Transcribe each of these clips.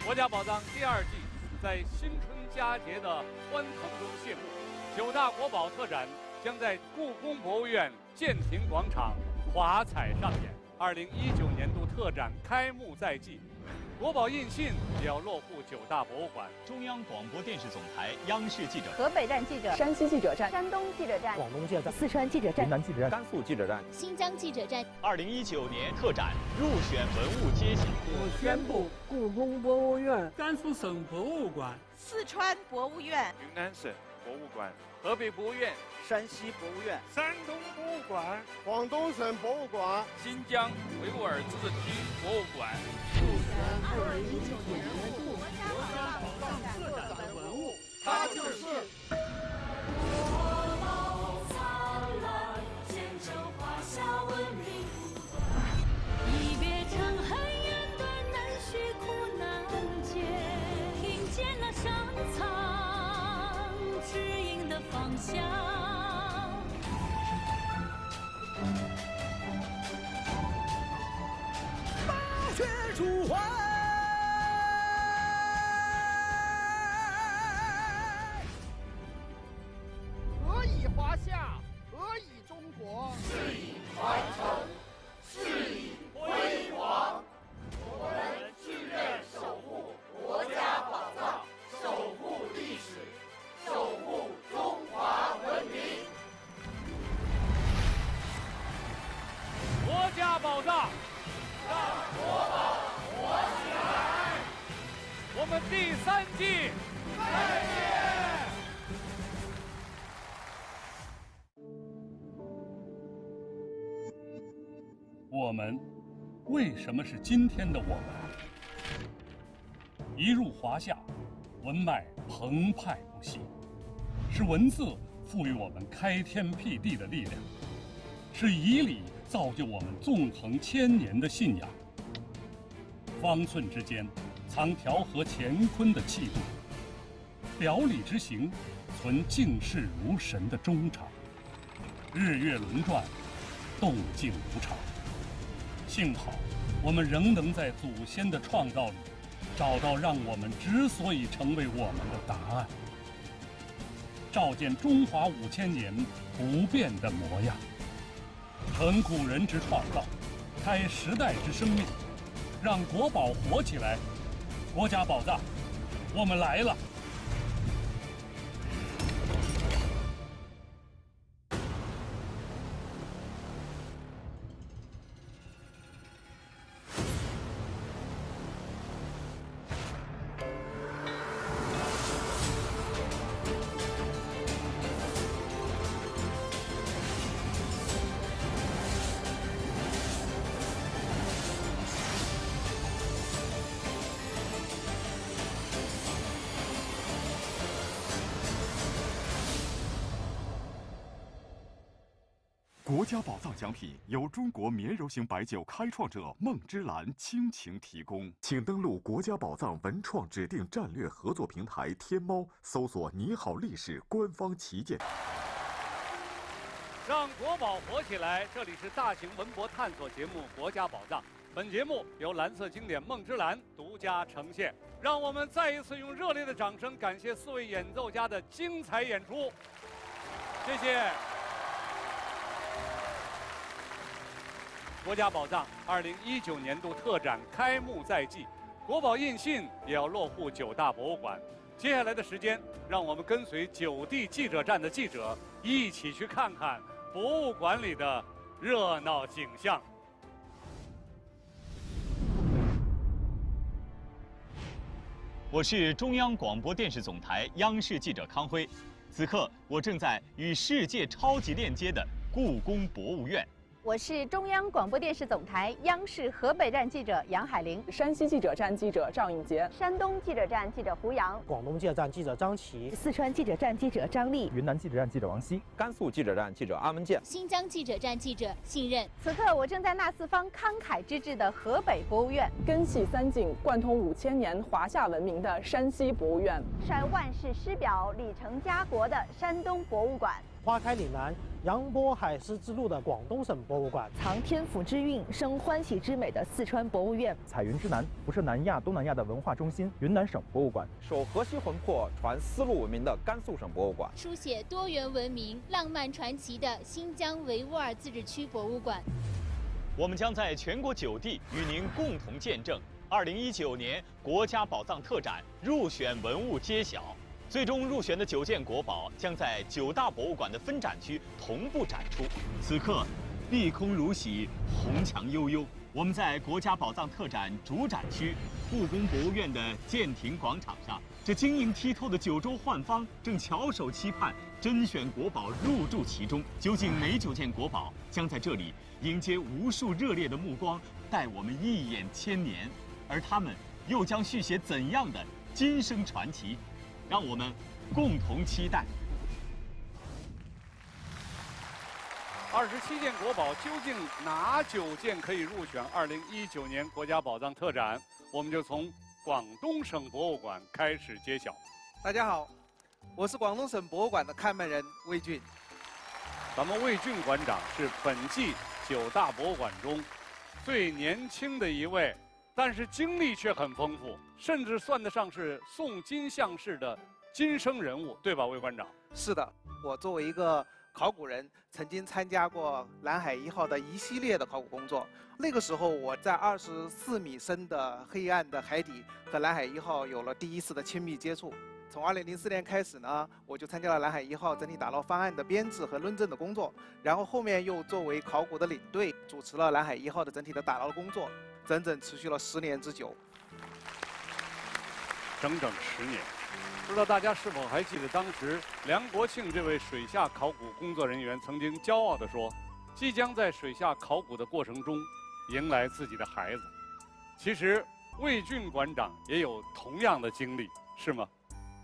国家宝藏第2季在新春佳节的欢腾中谢幕，9大国宝特展将在故宫博物院建亭广场华彩上演。2019年度特展开幕在即，国宝印信也要落户9大博物馆。中央广播电视总台央视记者、河北站记者、山西记者站、山东记者站、广东记者站、四川记者站、云南记者站、甘肃记者站、新疆记者站。2019年特展入选文物揭晓。我宣布，故宫博物院、甘肃省博物馆、四川博物院、云南省博物馆、河北博物院、山西博物院、山东博物馆、广东省博物馆、新疆维吾尔自治区博物馆。2019年度国家宝藏特展的文物，它就是国宝灿烂，见证华夏文明。一别成恨远断，难续苦难解。听见了上苍指引的方向。大雪初怀。何以华夏，何以中国？是以传承，是以辉煌。我们志愿守护国家宝藏，守护历史，守护中华文明。国家宝藏，让国宝活起来！我们第3季再见。我们为什么是今天的我们？一入华夏，文脉澎湃不息，是文字赋予我们开天辟地的力量，是仪礼造就我们纵横千年的信仰。方寸之间藏调和乾坤的气度，表里之行存敬事如神的衷肠。日月轮转，动静无常。幸好，我们仍能在祖先的创造里，找到让我们之所以成为我们的答案，照见中华5000年不变的模样，承古人之创造，开时代之生命，让国宝活起来。国家宝藏，我们来了！国家宝藏奖品由中国绵柔型白酒开创者孟芝兰倾情提供，请登录国家宝藏文创指定战略合作平台天猫，搜索“你好历史”官方旗舰。让国宝活起来！这里是大型文博探索节目《国家宝藏》，本节目由蓝色经典孟芝兰独家呈现。让我们再一次用热烈的掌声感谢4位演奏家的精彩演出，谢谢。国家宝藏2019年度特展开幕在即，国宝印信也要落户9大博物馆。接下来的时间，让我们跟随9地记者站的记者一起去看看博物馆里的热闹景象。我是中央广播电视总台央视记者康辉，此刻我正在与世界超级链接的故宫博物院。我是中央广播电视总台央视河北站记者杨海玲，山西记者站记者赵颖杰，山东记者站记者胡杨，广东记者站记者张琪，四川记者站记者张丽，云南记者站记者王希，甘肃记者站记者阿门健，新疆记者站记者信任。此刻我正在那四方慷慨之至的河北博物院，根系3景，贯通5000年华夏文明的山西博物院，率万世师表里程家国的山东博物馆。花开岭南、扬波海狮之路的广东省博物馆，藏天府之韵、生欢喜之美的四川博物院，彩云之南辐射南亚、东南亚的文化中心云南省博物馆，守河西魂魄、传丝路文明的甘肃省博物馆，书写多元文明、浪漫传奇的新疆维吾尔自治区博物馆。我们将在全国9地与您共同见证2019年国家宝藏特展入选文物揭晓。最终入选的9件国宝将在9大博物馆的分展区同步展出。此刻，碧空如洗，红墙悠悠。我们在国家宝藏特展主展区故宫博物院的建亭广场上，这晶莹剔透的9州幻方正翘首期盼甄选国宝入驻其中。究竟哪9件国宝将在这里迎接无数热烈的目光，带我们一眼千年？而他们又将续写怎样的今生传奇？让我们共同期待。27件国宝究竟哪9件可以入选2019年国家宝藏特展？我们就从广东省博物馆开始揭晓。大家好，我是广东省博物馆的看门人魏俊。咱们魏俊馆长是本季9大博物馆中最年轻的一位，但是经历却很丰富，甚至算得上是宋金像式的今生人物，对吧，魏馆长？是的，我作为一个考古人，曾经参加过南海1号的一系列的考古工作。那个时候，我在24米深的黑暗的海底和南海1号有了第一次的亲密接触。从2004年开始呢，我就参加了南海1号整体打捞方案的编制和论证的工作，然后后面又作为考古的领队，主持了南海1号的整体的打捞工作，整整持续了10年之久。整整10年。不知道大家是否还记得当时梁国庆这位水下考古工作人员曾经骄傲地说，即将在水下考古的过程中迎来自己的孩子。其实魏俊馆长也有同样的经历，是吗？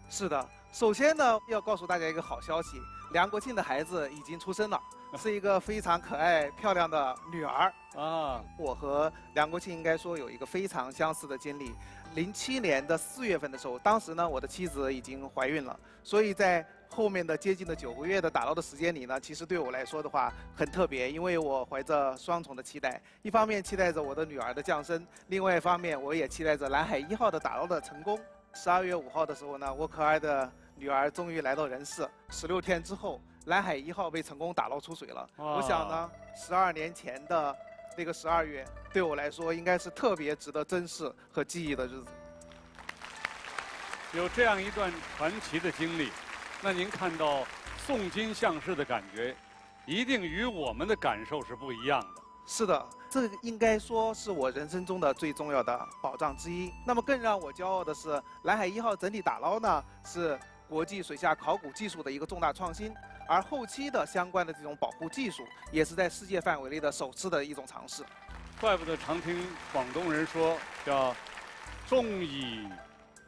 是的，首先呢，要告诉大家一个好消息，梁国庆的孩子已经出生了，是一个非常可爱漂亮的女儿啊。我和梁国庆应该说有一个非常相似的经历。07年的4月份的时候，当时呢，我的妻子已经怀孕了，所以在后面的接近的9个月的打捞的时间里呢，其实对我来说的话很特别，因为我怀着双重的期待，一方面期待着我的女儿的降生，另外一方面我也期待着南海1号的打捞的成功。12月5号的时候呢，我可爱的女儿终于来到人世。16天之后，南海1号被成功打捞出水了。我想呢，12年前的那个12月，对我来说应该是特别值得珍视和记忆的日子。有这样一段传奇的经历，那您看到宋金像式的感觉，一定与我们的感受是不一样的。是的，这应该说是我人生中的最重要的宝藏之一。那么更让我骄傲的是，南海1号整体打捞呢，是国际水下考古技术的一个重大创新，而后期的相关的这种保护技术，也是在世界范围内的首次的一种尝试。怪不得常听广东人说叫“中意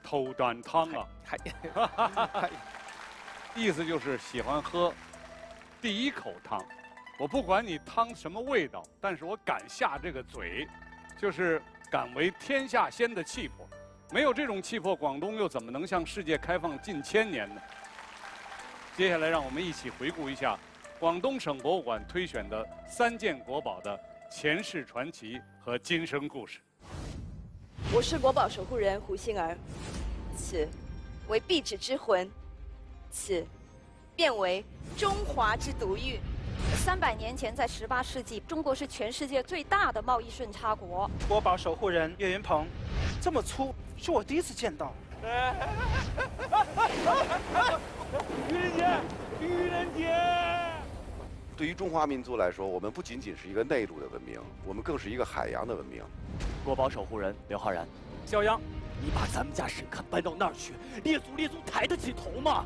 偷端汤”啊，意思就是喜欢喝第一口汤。我不管你汤什么味道，但是我敢下这个嘴，就是敢为天下先的气魄。没有这种气魄，广东又怎么能向世界开放近1000年呢？接下来，让我们一起回顾一下广东省博物馆推选的3件国宝的前世传奇和今生故事。我是国宝守护人胡杏儿，此为壁纸之魂，此便为中华之独玉。300年前，在18世纪，中国是全世界最大的贸易顺差国。国宝守护人岳云鹏，这么粗是我第一次见到。愚人节，愚人节！对于中华民族来说，我们不仅仅是一个内陆的文明，我们更是一个海洋的文明。国宝守护人刘昊然，小杨，你把咱们家神龛搬到那儿去，列祖抬得起头吗？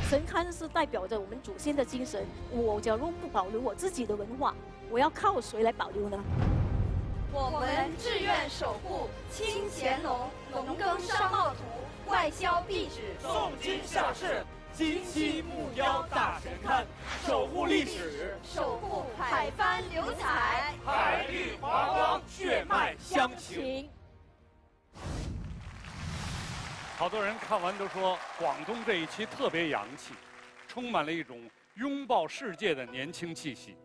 神龛是代表着我们祖先的精神，我假如不保留我自己的文化，我要靠谁来保留呢？我们志愿守护清乾隆农耕商贸图外销壁纸，宋金像式金漆木雕大神龛，守护历史，守护海帆流彩，海绿华光，血脉相情。好多人看完都说，广东这一期特别洋气，充满了一种拥抱世界的年轻气息。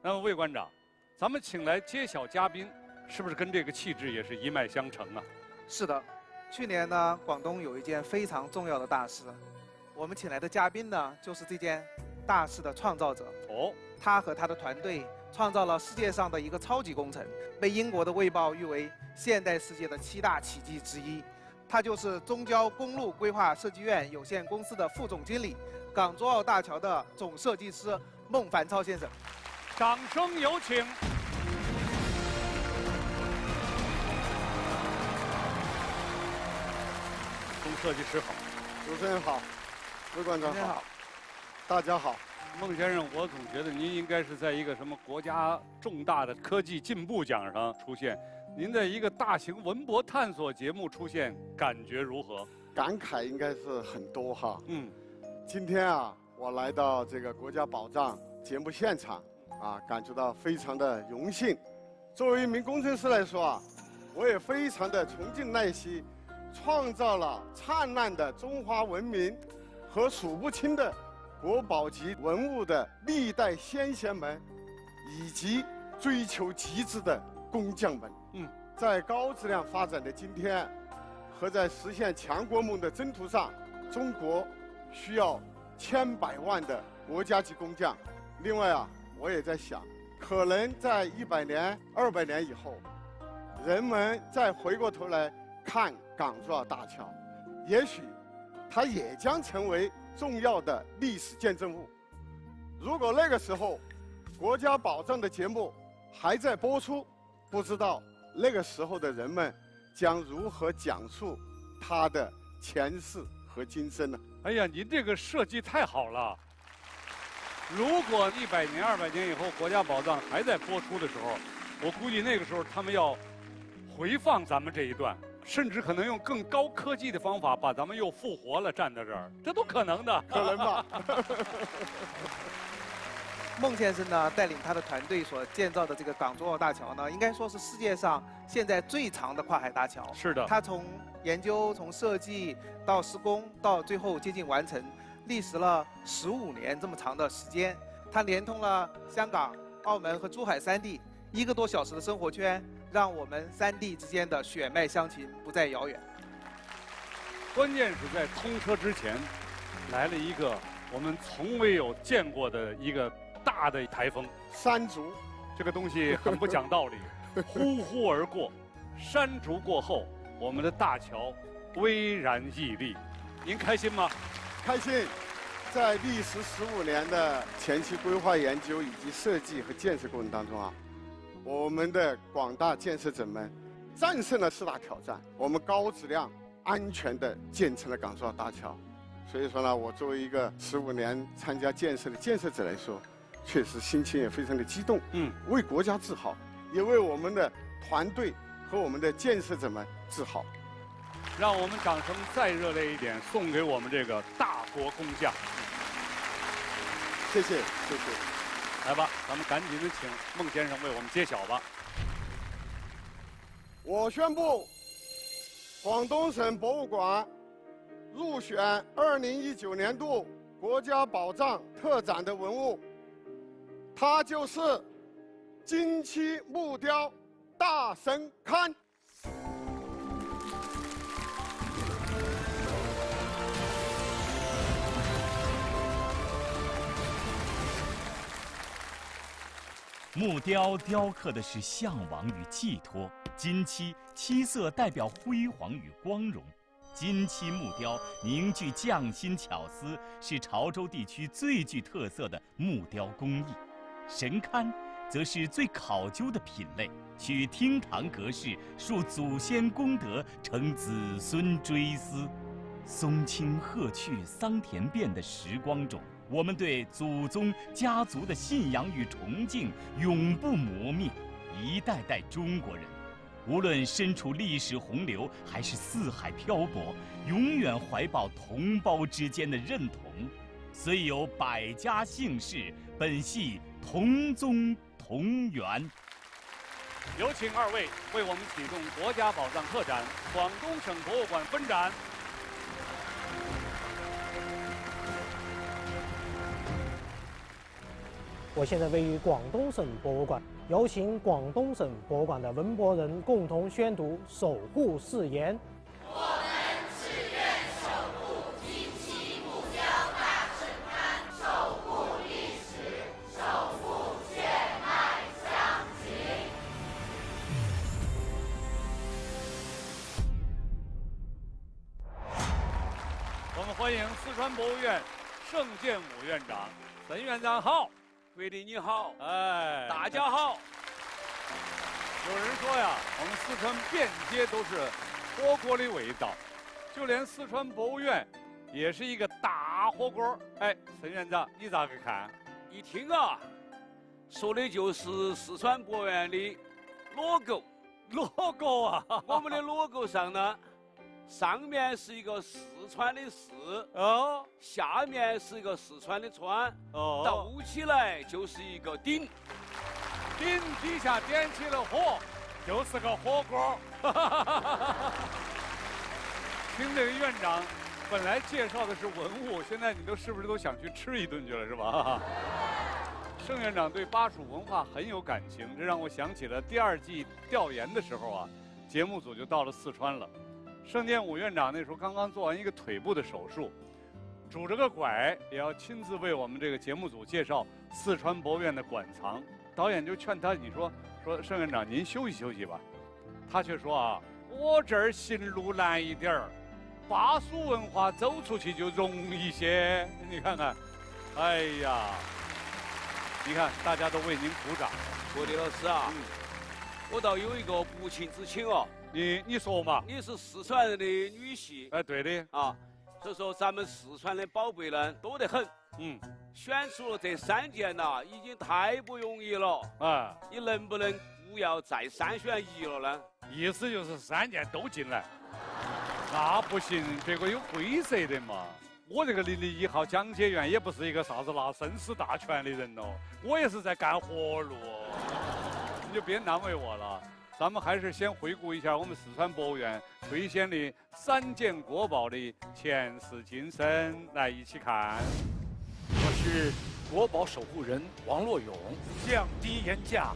那么魏馆长，咱们请来揭晓嘉宾，是不是跟这个气质也是一脉相承啊？是的，去年呢，广东有一件非常重要的大事，我们请来的嘉宾呢，就是这件大事的创造者。哦，他和他的团队创造了世界上的一个超级工程，被英国的《卫报》誉为现代世界的7大奇迹之一。他就是中交公路规划设计院有限公司的副总经理，港珠澳大桥的总设计师孟凡超先生。掌声有请。总设计师好，主持人好，魏馆长好，大家好。孟先生，我总觉得您应该是在一个什么国家重大的科技进步奖上出现。您在一个大型文博探索节目出现，感觉如何？感慨应该是很多哈。今天啊，我来到这个国家宝藏节目现场啊，感觉到非常的荣幸。作为一名工程师来说啊，我也非常的崇敬奈惜，创造了灿烂的中华文明和数不清的国宝级文物的历代先贤们，以及追求极致的工匠们。在高质量发展的今天，和在实现强国梦的征途上，中国需要千百万的国家级工匠。另外啊，我也在想，可能在100年、200年以后，人们再回过头来看港珠澳大桥，也许它也将成为重要的历史见证物。如果那个时候国家宝藏的节目还在播出，不知道那个时候的人们将如何讲述他的前世和今生呢？哎呀，您这个设计太好了！如果100年、200年以后国家宝藏还在播出的时候，我估计那个时候他们要回放咱们这一段，甚至可能用更高科技的方法把咱们又复活了，站在这儿，这都可能的。可能吧。孟先生呢，带领他的团队所建造的这个港珠澳大桥呢，应该说是世界上现在最长的跨海大桥。是的，他从研究、从设计到施工，到最后接近完成，历时了15年这么长的时间。他连通了香港、澳门和珠海3地，1个多小时的生活圈，让我们3地之间的血脉乡情不再遥远。关键是在通车之前，来了一个我们从未有见过的一个大的台风山竹，这个东西很不讲道理，呼呼而过。山竹过后，我们的大桥巍然屹立。您开心吗？开心。在历时15年的前期规划研究以及设计和建设过程当中啊，我们的广大建设者们战胜了4大挑战，我们高质量、安全地建成了港珠澳大桥。所以说呢，我作为一个15年参加建设的建设者来说，确实心情也非常的激动，为国家自豪，也为我们的团队和我们的建设者们自豪。让我们掌声再热烈一点，送给我们这个大国工匠。谢谢，谢谢。来吧，咱们赶紧的请孟先生为我们揭晓吧。我宣布，广东省博物馆入选2019年度国家宝藏特展的文物，它就是金漆木雕大神龛。木雕雕刻的是向往与寄托，金漆漆色代表辉煌与光荣。金漆木雕凝聚匠心巧思，是潮州地区最具特色的木雕工艺。神龛则是最考究的品类，取厅堂格式，述祖先功德，承子孙追思。松青鹤去桑田变的时光中，我们对祖宗家族的信仰与崇敬永不磨灭。一代代中国人，无论身处历史洪流还是四海漂泊，永远怀抱同胞之间的认同。虽有百家姓氏，本系同宗同源。有请2位为我们启动国家宝藏特展广东省博物馆分展。我现在位于广东省博物馆，有请广东省博物馆的文博人共同宣读守护誓言。我们志愿守护金漆木雕大圣龛，守护历史，守护血脉相承。我们欢迎四川博物院盛建武院长沈院长好。桂林你好，哎，大家好。有人说呀，我们四川遍街都是火锅的味道，就连四川博物院也是一个大火锅。哎，沈院长，你咋个看？一听啊，说的就是四川博物院的 logo。logo 啊，我们的 logo 上呢，上面是一个四川的四，哦，下面是一个四川的川，哦，斗起来就是一个鼎，鼎底下点起了火，就是个火锅。听这个院长本来介绍的是文物，现在你是不是都想去吃一顿去了，是吧？盛院长对巴蜀文化很有感情，这让我想起了第2季调研的时候啊，节目组就到了四川了。盛建武院长那时候刚刚做完一个腿部的手术，拄着个拐，也要亲自为我们这个节目组介绍四川博物院的馆藏。导演就劝他，你说盛院长您休息休息吧。他却说啊，我这儿行路难一点儿，巴蜀文化走出去就容易些。你看看，哎呀，你看大家都为您鼓掌。郭迪老师啊，我倒有一个不情之请哦。你说嘛？你是四川人的女婿，哎，对的啊，所以说咱们四川的宝贝呢多得很，选出了这3件呐，已经太不容易了，啊，你能不能不要再3选1了呢？意思就是3件都进来，那不行，别个有规则的嘛。我这个001号讲解员也不是一个啥子拿生死大权的人哦，我也是在干活路哦，你就别难为我了。咱们还是先回顾一下我们四川博物院推荐的3件国宝的前世今生，来一起看。我是国宝守护人王洛勇，降低盐价，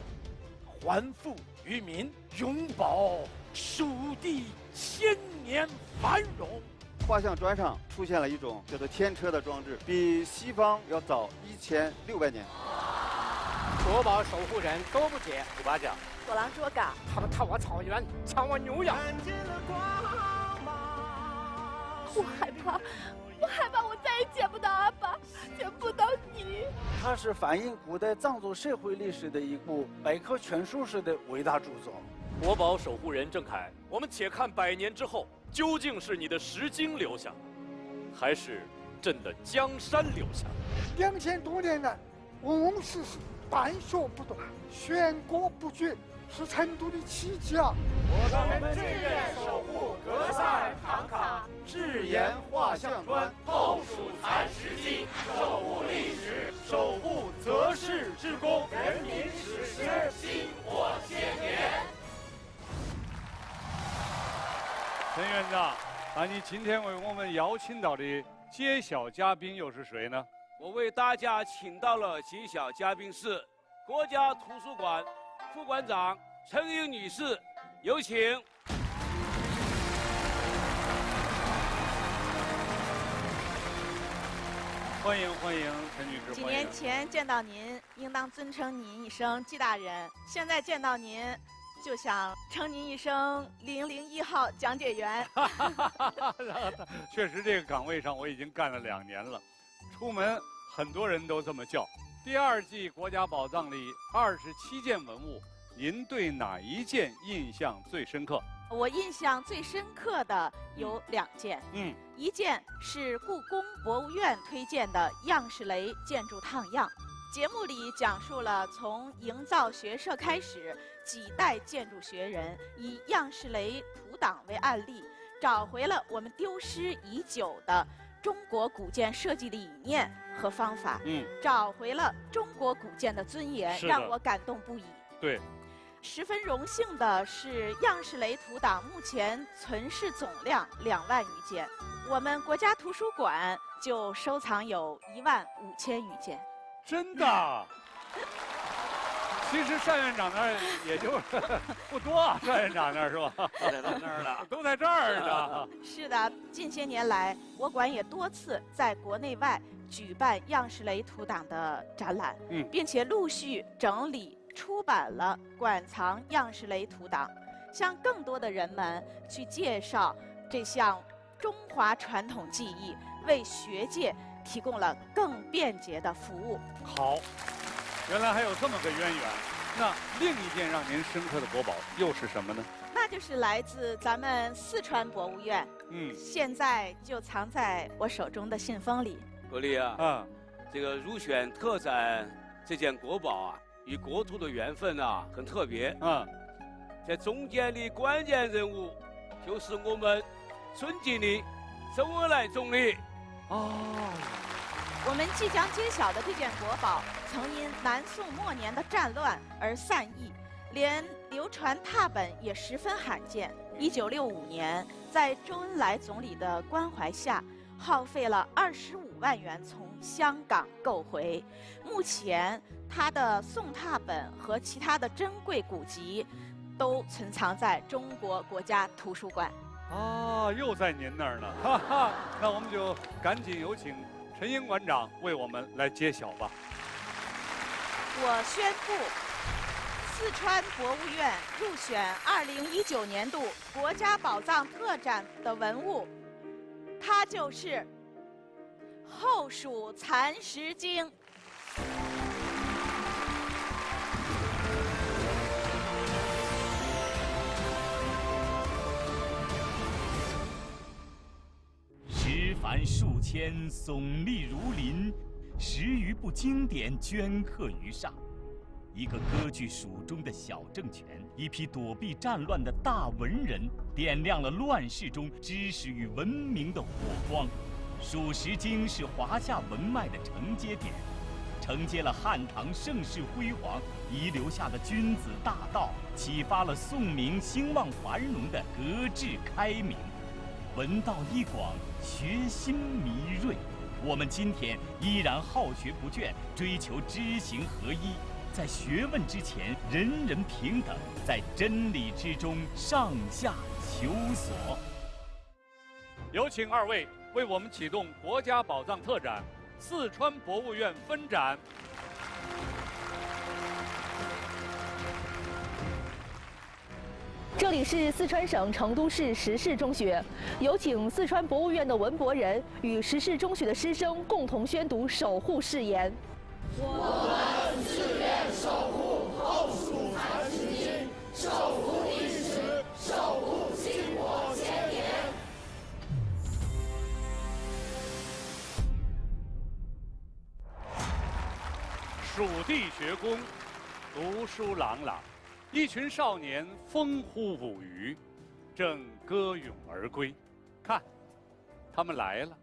还富于民，永保蜀地千年繁荣。画像砖上出现了一种叫做天车的装置，比西方要早1600年。国宝守护人多不解猪八戒。左狼捉嘎，他们踏我草原，抢我牛羊。我害怕，我再也见不到阿爸，见不到你。它是反映古代藏族社会历史的一部百科全书式的伟大著作。国宝守护人郑恺，我们且看100年之后，究竟是你的石经留下，还是朕的江山留下？2000多年来，文物史实办学不断，悬国不绝。是成都的奇迹啊！我们志愿守护格萨尔唐卡，制盐画像砖，后蜀残石经，守护历史，守护择世之功，人民史诗，薪火千年。陈院长，那你今天为我们邀请到的揭晓嘉宾又是谁呢？我为大家请到了揭晓嘉宾是国家图书馆副馆长陈英女士，有请。欢迎陈女士。几年前见到您，应当尊称您一声季大人；现在见到您，就想称您一声001号讲解员。确实，这个岗位上我已经干了2年了，出门很多人都这么叫。第2季国家宝藏里27件文物，您对哪一件印象最深刻？我印象最深刻的有2件，一件是故宫博物院推荐的样式雷建筑烫样。节目里讲述了从营造学社开始，几代建筑学人以样式雷图档为案例，找回了我们丢失已久的中国古建设计理念和方法，找回了中国古建的尊严，让我感动不已。对，十分荣幸的是，样式雷图档目前存世总量2万余件，我们国家图书馆就收藏有15000余件。真的？其实单院长那儿也就不多，单院长那儿是吧？都在那儿了，都在这儿呢。是的，近些年来，我馆也多次在国内外举办样式雷图档的展览，并且陆续整理出版了馆藏样式雷图档，向更多的人们去介绍这项中华传统技艺，为学界提供了更便捷的服务。好，原来还有这么个渊源。那另一件让您深刻的国宝又是什么呢？那就是来自咱们四川博物院，现在就藏在我手中的信封里。国立啊，这个入选特展这件国宝啊，与国土的缘分啊很特别。在中间的关键人物就是我们尊敬的周恩来总理。我们即将揭晓的这件国宝，曾因南宋末年的战乱而散佚，连流传拓本也十分罕见。1965年，在周恩来总理的关怀下，耗费了25万元从香港购回。目前，它的宋拓本和其他的珍贵古籍，都存藏在中国国家图书馆。又在您那儿呢，哈哈。那我们就赶紧有请陈英馆长为我们来揭晓吧。我宣布，四川博物院入选2019年度国家宝藏特展的文物，它就是《后蜀蚕食经》。石凡数千，耸立如林，10余部经典镌刻于上。一个割据蜀中的小政权，一批躲避战乱的大文人，点亮了乱世中知识与文明的火光。蜀石经是华夏文脉的承接点，承接了汉唐盛世辉煌遗留下的君子大道，启发了宋明兴旺繁荣的格致开明。文道一广，学心弥锐。我们今天依然好学不倦，追求知行合一，在学问之前人人平等，在真理之中上下求索。有请二位为我们启动国家宝藏特展四川博物院分展。这里是四川省成都市石室中学，有请四川博物院的文博人与石室中学的师生共同宣读守护誓言。我们誓愿守护后蜀蚕食经，守护历史，守护薪火千年。蜀地学宫，读书朗朗。一群少年风呼舞鱼，正歌咏而归。看，他们来了。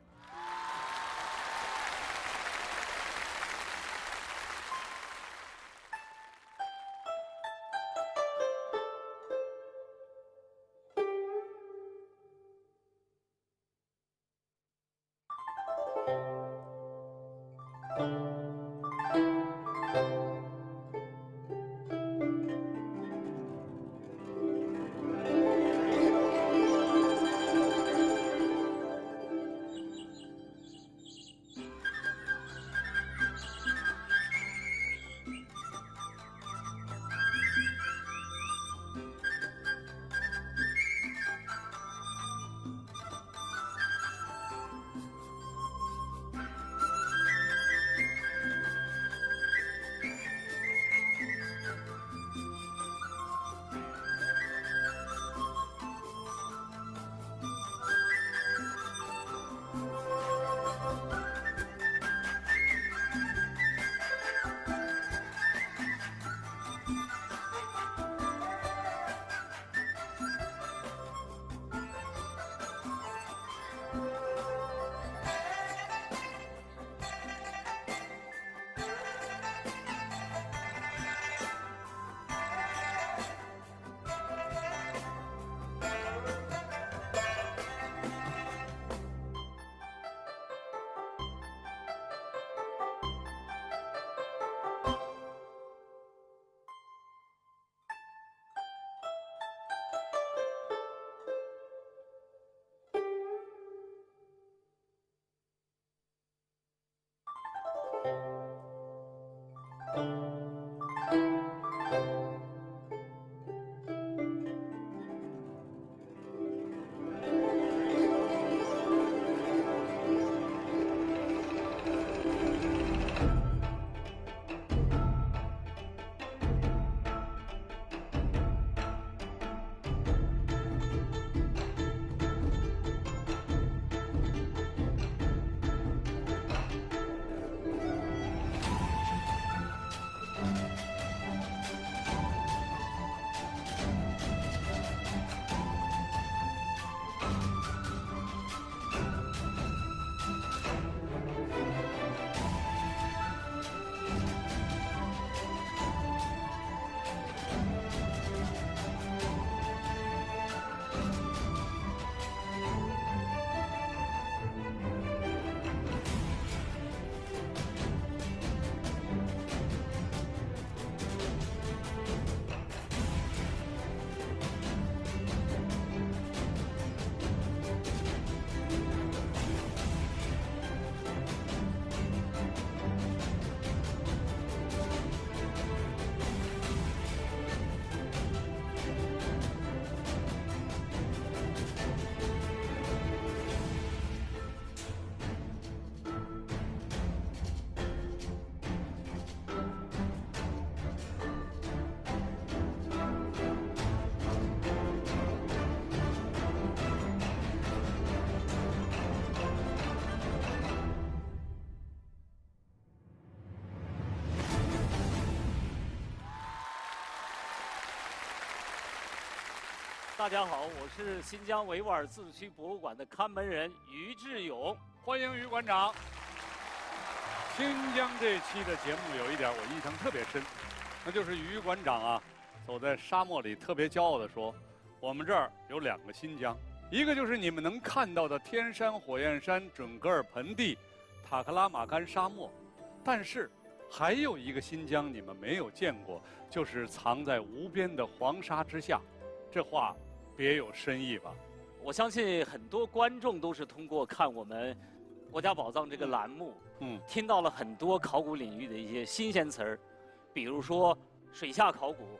大家好，我是新疆维吾尔自治区博物馆的看门人于志勇，欢迎于馆长。新疆这期的节目有一点我印象特别深，那就是于馆长啊，走在沙漠里特别骄傲地说，我们这儿有2个新疆，一个就是你们能看到的天山、火焰山、准噶尔盆地、塔克拉玛干沙漠，但是还有一个新疆你们没有见过，就是藏在无边的黄沙之下。这话别有深意吧？我相信很多观众都是通过看我们国家宝藏这个栏目，听到了很多考古领域的一些新鲜词儿，比如说水下考古、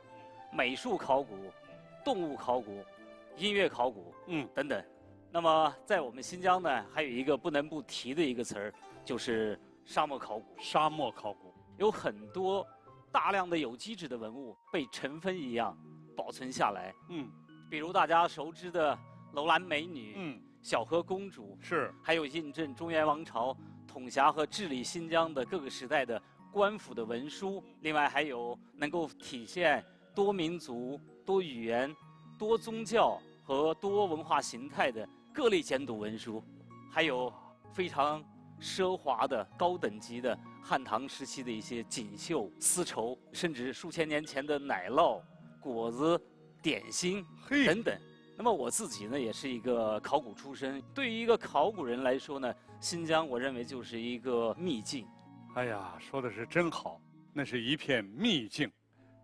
美术考古、动物考古、音乐考古，等等。那么在我们新疆呢，还有一个不能不提的一个词儿，就是沙漠考古。沙漠考古有很多大量的有机质的文物被尘封一样保存下来，比如大家熟知的楼兰美女，小河公主，是，还有印证中原王朝统辖和治理新疆的各个时代的官府的文书，另外还有能够体现多民族、多语言、多宗教和多文化形态的各类简牍文书，还有非常奢华的高等级的汉唐时期的一些锦绣丝绸，甚至数千年前的奶酪、果子、点心等等。那么我自己呢，也是一个考古出身。对于一个考古人来说呢，新疆我认为就是一个秘境。哎呀，说的是真好，那是一片秘境，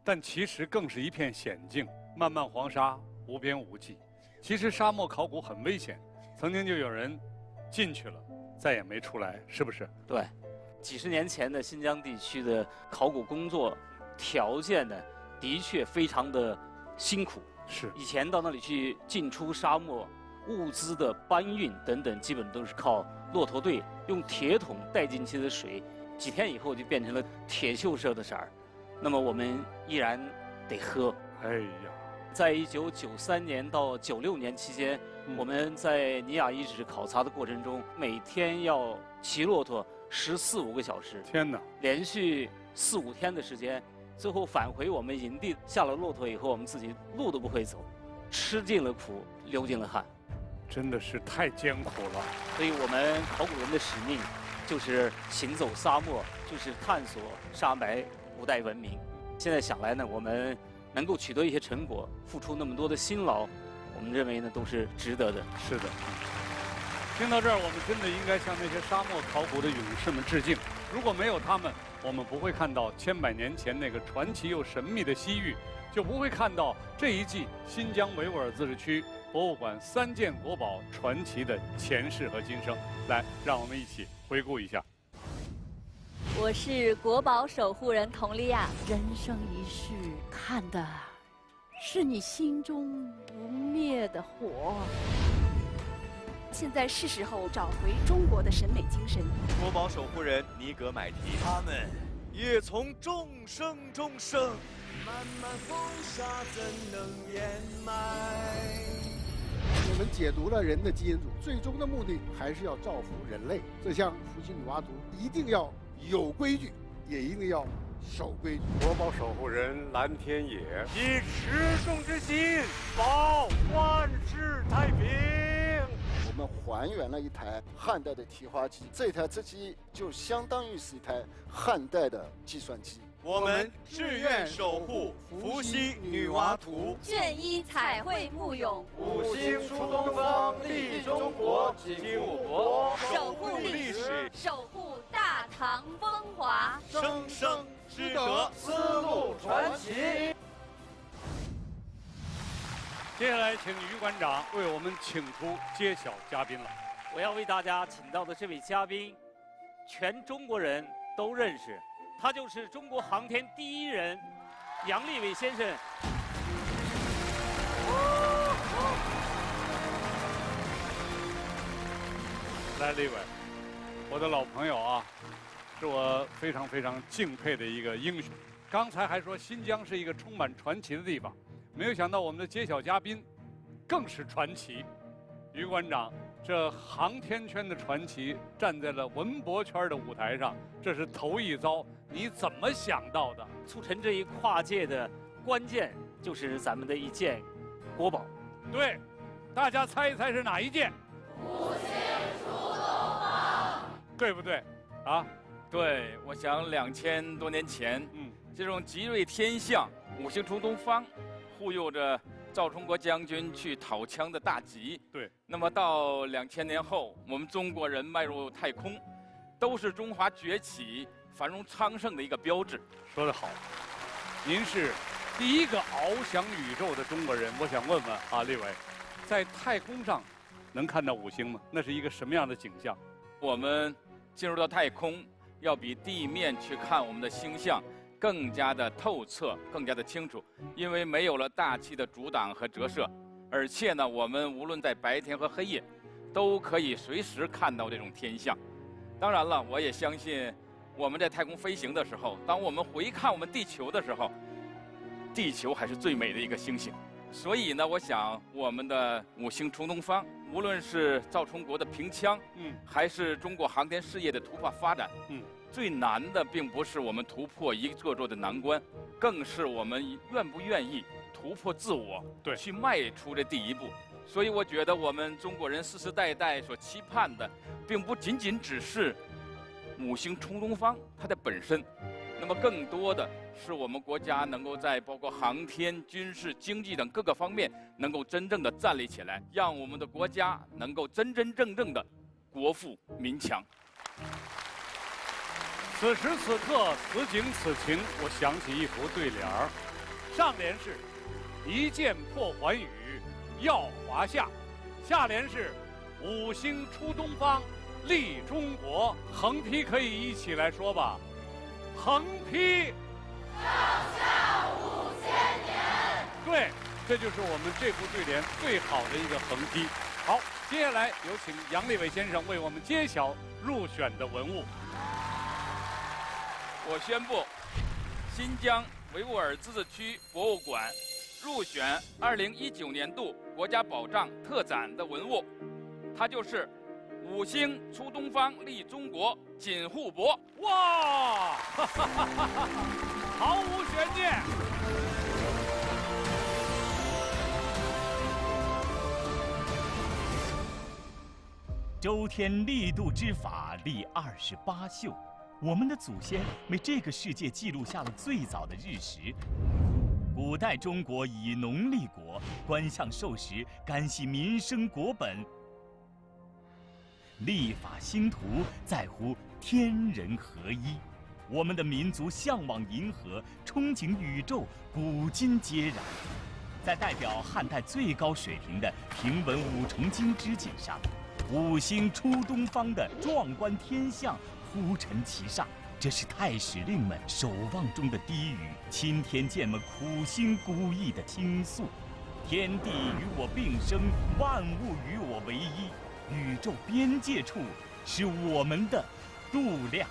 但其实更是一片险境。漫漫黄沙，无边无际。其实沙漠考古很危险，曾经就有人进去了，再也没出来，是不是？对，几十年前的新疆地区的考古工作条件呢，的确非常的辛苦。是，以前到那里去进出沙漠，物资的搬运等等，基本都是靠骆驼队用铁桶带进去的水，几天以后就变成了铁锈色的色儿。那么我们依然得喝。哎呀，在1993年到96年期间，我们在尼雅遗址考察的过程中，每天要骑骆驼14、15个小时。天哪！连续4、5天的时间。最后返回我们营地，下了骆驼以后，我们自己路都不会走，吃尽了苦，流尽了汗，真的是太艰苦了。所以我们考古人的使命，就是行走沙漠，就是探索沙埋古代文明。现在想来呢，我们能够取得一些成果，付出那么多的辛劳，我们认为呢都是值得的。是的。听到这儿，我们真的应该向那些沙漠考古的勇士们致敬。如果没有他们，我们不会看到千百年前那个传奇又神秘的西域，就不会看到这一季新疆维吾尔自治区博物馆3件国宝传奇的前世和今生。来，让我们一起回顾一下。我是国宝守护人佟丽娅。人生一世，看的是你心中不灭的火。现在是时候找回中国的审美精神。国宝守护人尼格买提，他们也从众生中生。漫漫风沙怎能掩埋？我们解读了人的基因组，最终的目的还是要造福人类。这项伏羲女娲图一定要有规矩，也一定要守规矩。国宝守护人蓝天野，以持重之心保万世太平。我们还原了一台汉代的提花机，这台织机就相当于是一台汉代的计算机。我们志愿守护伏羲女娲图，卷一彩绘木俑，五星出东方，立中国，经我国，守护历史，守护大唐风华，生生之德，丝路传奇。接下来，请于馆长为我们请出揭晓嘉宾了。我要为大家请到的这位嘉宾，全中国人都认识，他就是中国航天第一人杨利伟先生。来，利伟，我的老朋友啊，是我非常非常敬佩的一个英雄。刚才还说新疆是一个充满传奇的地方。没有想到我们的揭晓嘉宾更是传奇，于馆长，这航天圈的传奇站在了文博圈的舞台上，这是头一遭，你怎么想到的？促成这一跨界的关键就是咱们的一件国宝，对，大家猜一猜是哪一件？五星出东方，对不对？啊，对，我想2000多年前，这种吉瑞天象、五星出东方，护佑着赵充国将军去讨枪的大吉。对。那么到2000年后，我们中国人迈入太空，都是中华崛起、繁荣昌盛的一个标志。说得好，您是第一个翱翔宇宙的中国人。我想问问啊，立伟，在太空上能看到五星吗？那是一个什么样的景象？我们进入到太空，要比地面去看我们的星象更加的透彻，更加的清楚，因为没有了大气的阻挡和折射，而且呢，我们无论在白天和黑夜，都可以随时看到这种天象。当然了，我也相信我们在太空飞行的时候，当我们回看我们地球的时候，地球还是最美的一个星星。所以呢，我想我们的五星出东方，无论是赵充国的平枪，还是中国航天事业的突破发展，最难的并不是我们突破一座座的难关，更是我们愿不愿意突破自我，对，去迈出这第一步。所以我觉得我们中国人世世代代所期盼的，并不仅仅只是五星出东方它的本身，那么更多的是我们国家能够在包括航天、军事、经济等各个方面，能够真正的站立起来，让我们的国家能够真真正正的国富民强。此时此刻，此景此情，我想起一幅对联儿，上联是“一剑破寰宇，耀华夏”，下联是“五星出东方，立中国”。横批可以一起来说吧，横批上下5000年。对，这就是我们这副对联最好的一个横批。好，接下来有请杨利伟先生为我们揭晓入选的文物。我宣布，新疆维吾尔自治区博物馆入选2019年度国家宝藏特展的文物，它就是五星出东方，立中国锦护帛。哇，毫无悬念。周天力度之法，立28宿。我们的祖先为这个世界记录下了最早的日食。古代中国以农立国，官相授时，干系民生国本。立法兴图，在乎天人合一。我们的民族向往银河，憧憬宇宙，古今皆然。在代表汉代最高水平的平文五重经之景上，五星出东方的壮观天象忽陈其上，这是太史令们守望中的低语，钦天监们苦心孤诣的倾诉。天地与我并生，万物与我为一，宇宙边界处是我们的度量。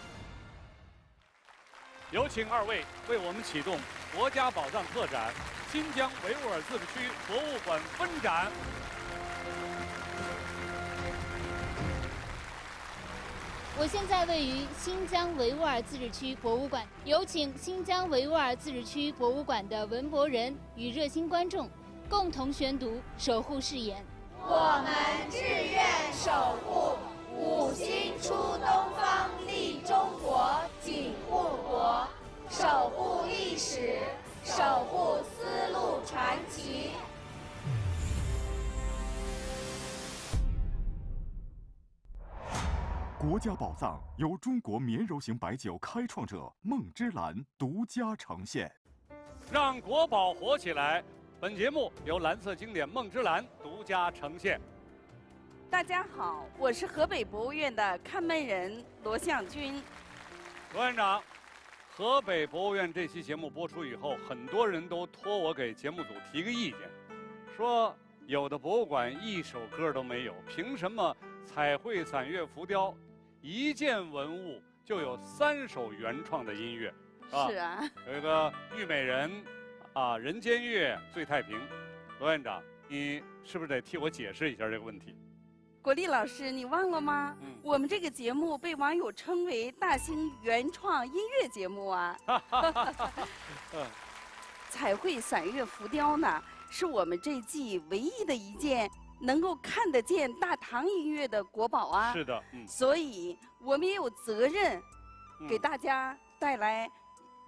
有请二位为我们启动国家宝藏特展新疆维吾尔自治区博物馆分展。我现在位于新疆维吾尔自治区博物馆，有请新疆维吾尔自治区博物馆的文博人与热心观众共同宣读守护誓言。我们志愿守护五星出东方，立中国锦护国，守护历史，守护丝路传奇。国家宝藏由中国绵柔型白酒开创者梦之蓝独家呈现，让国宝火起来。本节目由蓝色经典梦之蓝独家呈现。大家好，我是河北博物院的看门人罗向军。罗院长，河北博物院这期节目播出以后，很多人都托我给节目组提个意见，说有的博物馆一首歌都没有，凭什么彩绘伞月浮雕一件文物就有3首原创的音乐？是啊，有一个虞美人，人间月，醉太平。罗院长，你是不是得替我解释一下这个问题？国立老师，你忘了吗？我们这个节目被网友称为大型原创音乐节目啊。彩绘伞月浮雕呢，是我们这季唯一的一件能够看得见大唐音乐的国宝啊。是的，所以我们也有责任给大家带来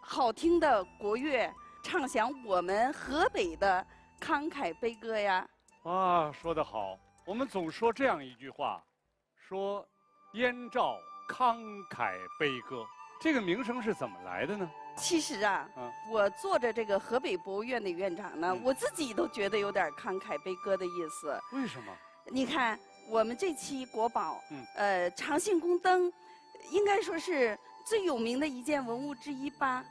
好听的国乐，唱响我们河北的慷慨悲歌呀。啊，说得好。我们总说这样一句话，说燕赵慷慨悲歌，这个名声是怎么来的呢？其实啊，我做着这个河北博物院的院长呢，我自己都觉得有点慷慨悲歌的意思。为什么？你看我们这期国宝，长信宫灯，应该说是最有名的一件文物之一吧。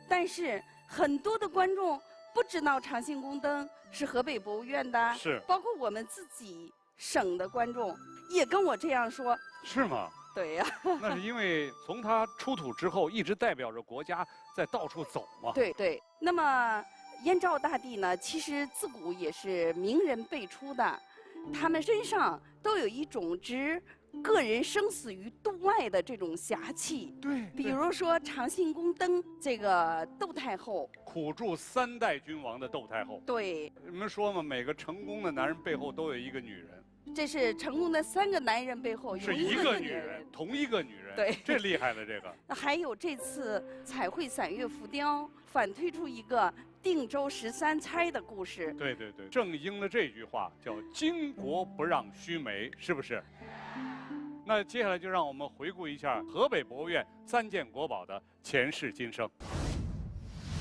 但是很多的观众不知道长信宫灯是河北博物院的，是包括我们自己省的观众也跟我这样说。是吗？对呀，那是因为从它出土之后，一直代表着国家在到处走嘛。对对。那么燕赵大帝呢，其实自古也是名人辈出的，他们身上都有一种置个人生死于度外的这种侠气。对。比如说长信宫灯这个窦太后，苦驻3代君王的窦太后。对。你们说嘛，每个成功的男人背后都有一个女人。这是成功的3个男人背后有一个女人，同一个女人。对，这厉害了这个。那还有这次彩绘散乐浮雕反推出一个定州13钗的故事。对对对，正应了这句话，叫巾帼不让须眉，是不是？那接下来就让我们回顾一下河北博物院3件国宝的前世今生。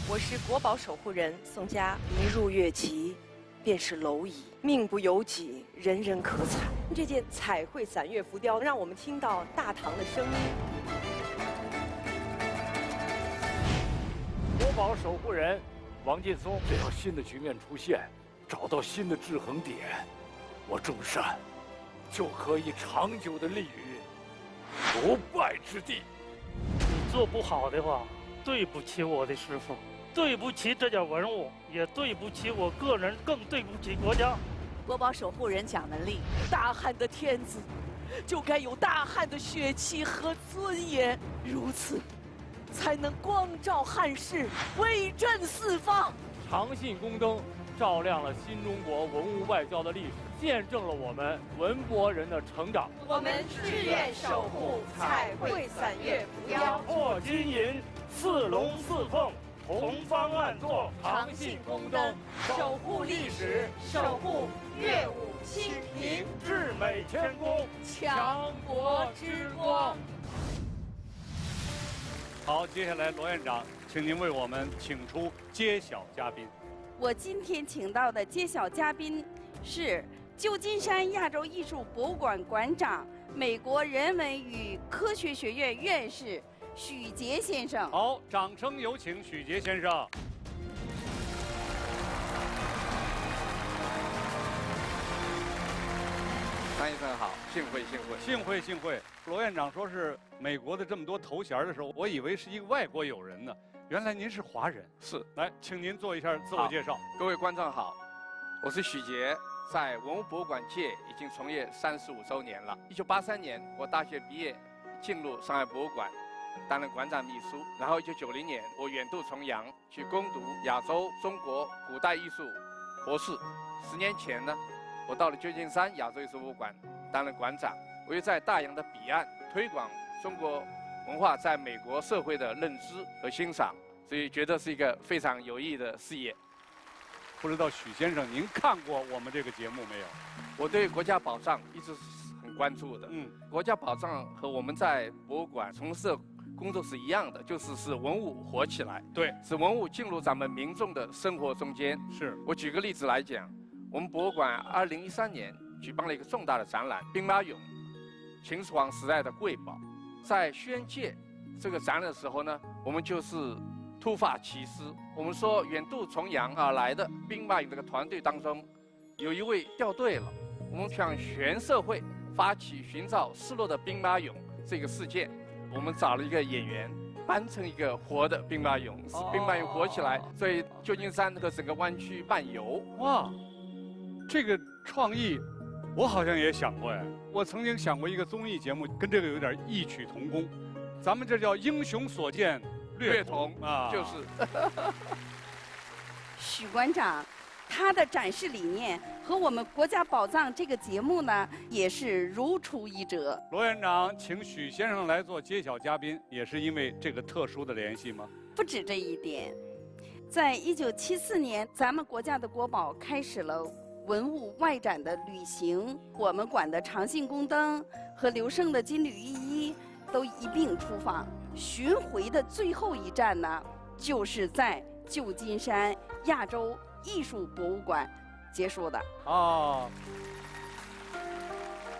我是国宝守护人宋佳，一入乐旗便是蝼蚁，命不由己，人人可采。这件彩绘散乐浮雕，让我们听到大唐的声音。国宝守护人王劲松，只要新的局面出现，找到新的制衡点，我中山就可以长久的立于不败之地。你做不好的话，对不起我的师傅，对不起这件文物，也对不起我个人，更对不起国家。国宝守护人蒋雯丽，大汉的天子就该有大汉的血气和尊严，如此才能光照汉室，威震四方。长信宫灯照亮了新中国文物外交的历史，见证了我们文博人的成长。我们志愿守护彩绘散乐浮雕，破金银，四龙四凤，同方案作长信宫灯，守护历史，守护乐舞清平，至美天宫，强国之光。好，接下来罗院长，请您为我们请出揭晓嘉宾。我今天请到的揭晓嘉宾是旧金山亚洲艺术博物馆馆长、美国人文与科学学院院士许杰先生。好，掌声有请许杰先生。张医生好，幸会幸会幸会幸会。罗院长说是美国的这么多头衔的时候，我以为是一个外国友人呢，原来您是华人。是，来，请您做一下自我介绍。各位观众好，我是许杰，在文物博物馆界已经从业35周年了。1983年我大学毕业，进入上海博物馆，担任馆长秘书。然后1990年我远渡重洋去攻读亚洲中国古代艺术博士。10年前呢，我到了旧金山亚洲艺术博物馆担任馆长，我又在大洋的彼岸推广中国文化在美国社会的认知和欣赏，所以觉得是一个非常有意义的事业。不知道许先生您看过我们这个节目没有？我对国家宝藏一直是很关注的。国家宝藏和我们在博物馆从事工作是一样的，就是使文物活起来，对，使文物进入咱们民众的生活中间。是我举个例子来讲，我们博物馆2013年举办了一个重大的展览——兵马俑，秦始皇时代的瑰宝。在宣介这个展览的时候呢，我们就是突发奇思，我们说远渡重洋而来的兵马俑这个团队当中，有一位掉队了，我们向全社会发起寻找失落的兵马俑这个事件。我们找了一个演员，扮成一个活的兵马俑，使兵马俑活起来，所以旧金山和整个湾区漫游。哇，这个创意我好像也想过哎，我曾经想过一个综艺节目，跟这个有点异曲同工。咱们这叫英雄所见略同啊，就是。许馆长，它的展示理念和我们国家宝藏这个节目呢，也是如出一辙。罗院长请许先生来做揭晓嘉宾，也是因为这个特殊的联系吗？不止这一点，在1974年，咱们国家的国宝开始了文物外展的旅行，我们馆的长信宫灯和刘胜的金缕玉衣都一并出访。巡回的最后一站呢，就是在旧金山亚洲艺术博物馆结束的。哦，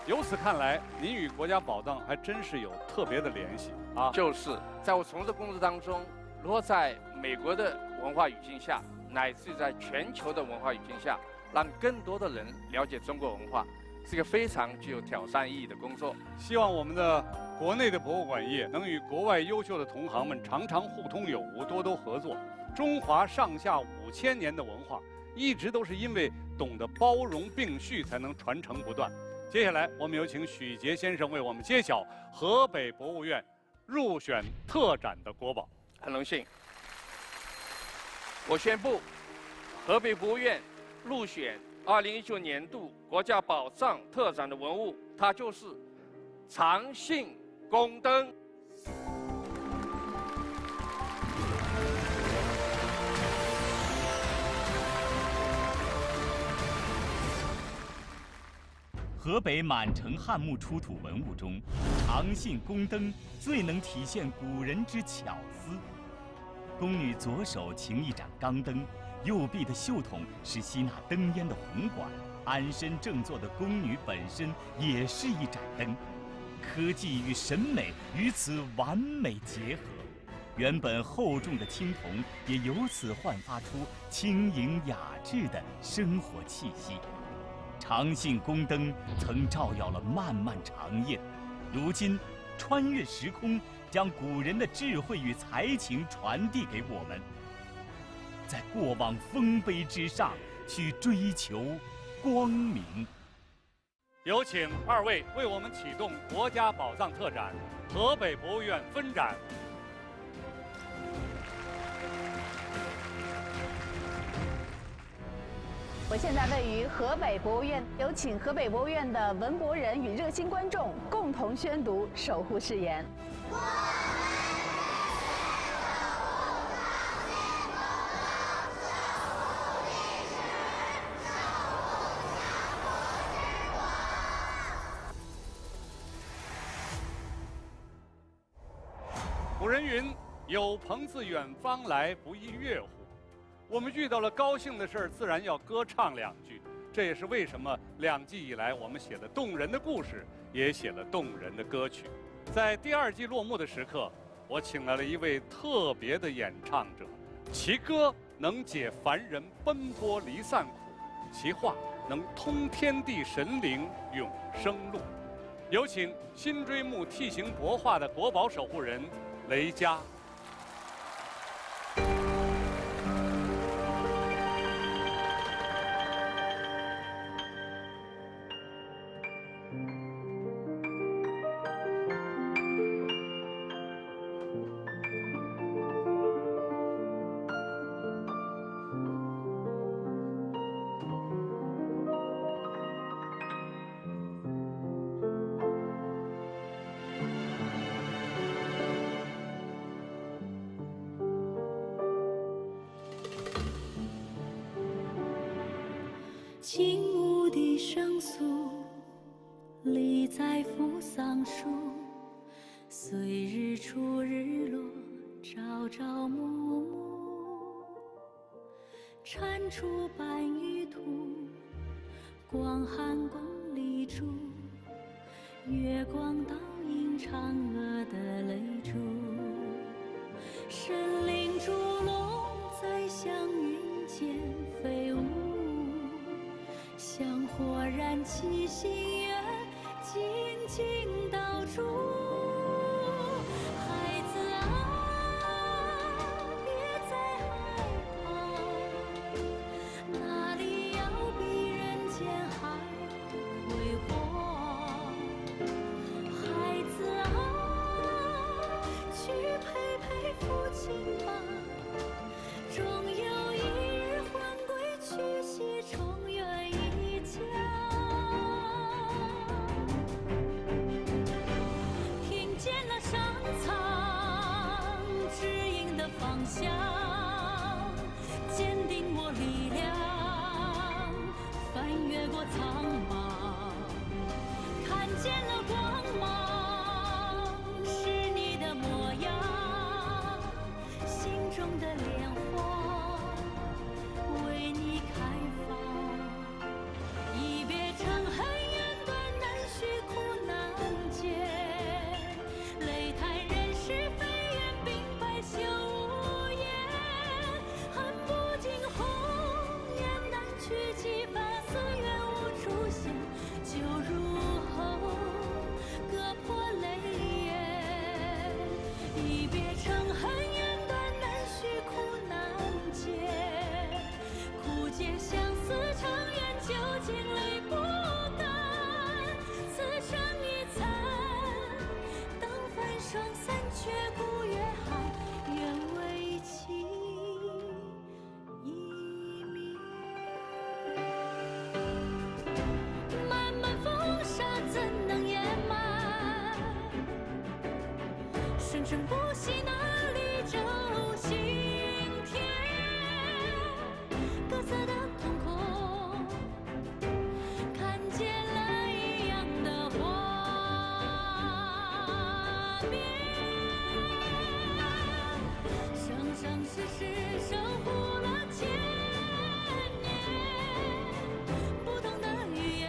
由此看来，您与国家宝藏还真是有特别的联系啊！就是在我从事工作当中，如何在美国的文化语境下，乃至于在全球的文化语境下，让更多的人了解中国文化，是一个非常具有挑战意义的工作。希望我们的国内的博物馆业能与国外优秀的同行们常常互通有无，多多合作。中华上下5000年的文化，一直都是因为懂得包容并蓄，才能传承不断。接下来，我们有请许杰先生为我们揭晓河北博物院入选特展的国宝。很荣幸，我宣布，河北博物院入选2019年度国家宝藏特展的文物，它就是长信宫灯。河北满城汉墓出土文物中，长信宫灯最能体现古人之巧思。宫女左手擎一盏钢灯，右臂的袖筒是吸纳灯烟的红管，安身正坐的宫女本身也是一盏灯，科技与审美与此完美结合，原本厚重的青铜也由此焕发出轻盈雅致的生活气息。长信宫灯曾照耀了漫漫长夜，如今穿越时空，将古人的智慧与才情传递给我们，在过往丰碑之上去追求光明。有请2位为我们启动国家宝藏特展河北博物院分展。我现在位于河北博物院，有请河北博物院的文博人与热心观众共同宣读守护誓言。古人云：“有朋自远方来，不亦乐乎。”我们遇到了高兴的事儿，自然要歌唱2句。这也是为什么2季以来我们写了动人的故事，也写了动人的歌曲。在第2季落幕的时刻，我请来了一位特别的演唱者，其歌能解凡人奔波离散苦，其话能通天地神灵永生路。有请新追慕替形帛画的国宝守护人雷佳。轻舞的声诉，立在扶桑树，随日出日落，朝朝暮暮，铲除半玉土，广寒宫里住，月光倒映嫦娥的泪珠，神灵烛龙在祥云间飞舞，香火燃起心愿，静静道出。孩子啊，别再害怕，哪里要比人间还辉煌？孩子啊，去陪陪父亲吧，终有一日还归去兮。苍茫，看见了光芒，是你的模样，心中的莲花为你开放。一别长恨远短难续苦难解，擂台人是非缘鬓白袖无言，恨不尽红颜难取几番思愿无处写，就如后割破泪眼。一别长恨远短难续苦难解，苦解相思长远究竟泪不干。此生一餐，当帆双散却孤月寒，愿为情一面。漫漫风沙怎能掩埋？生生不息那绿洲心田，各色的瞳孔，看见了一样的画面。生生世世守护了千年，不同的语言，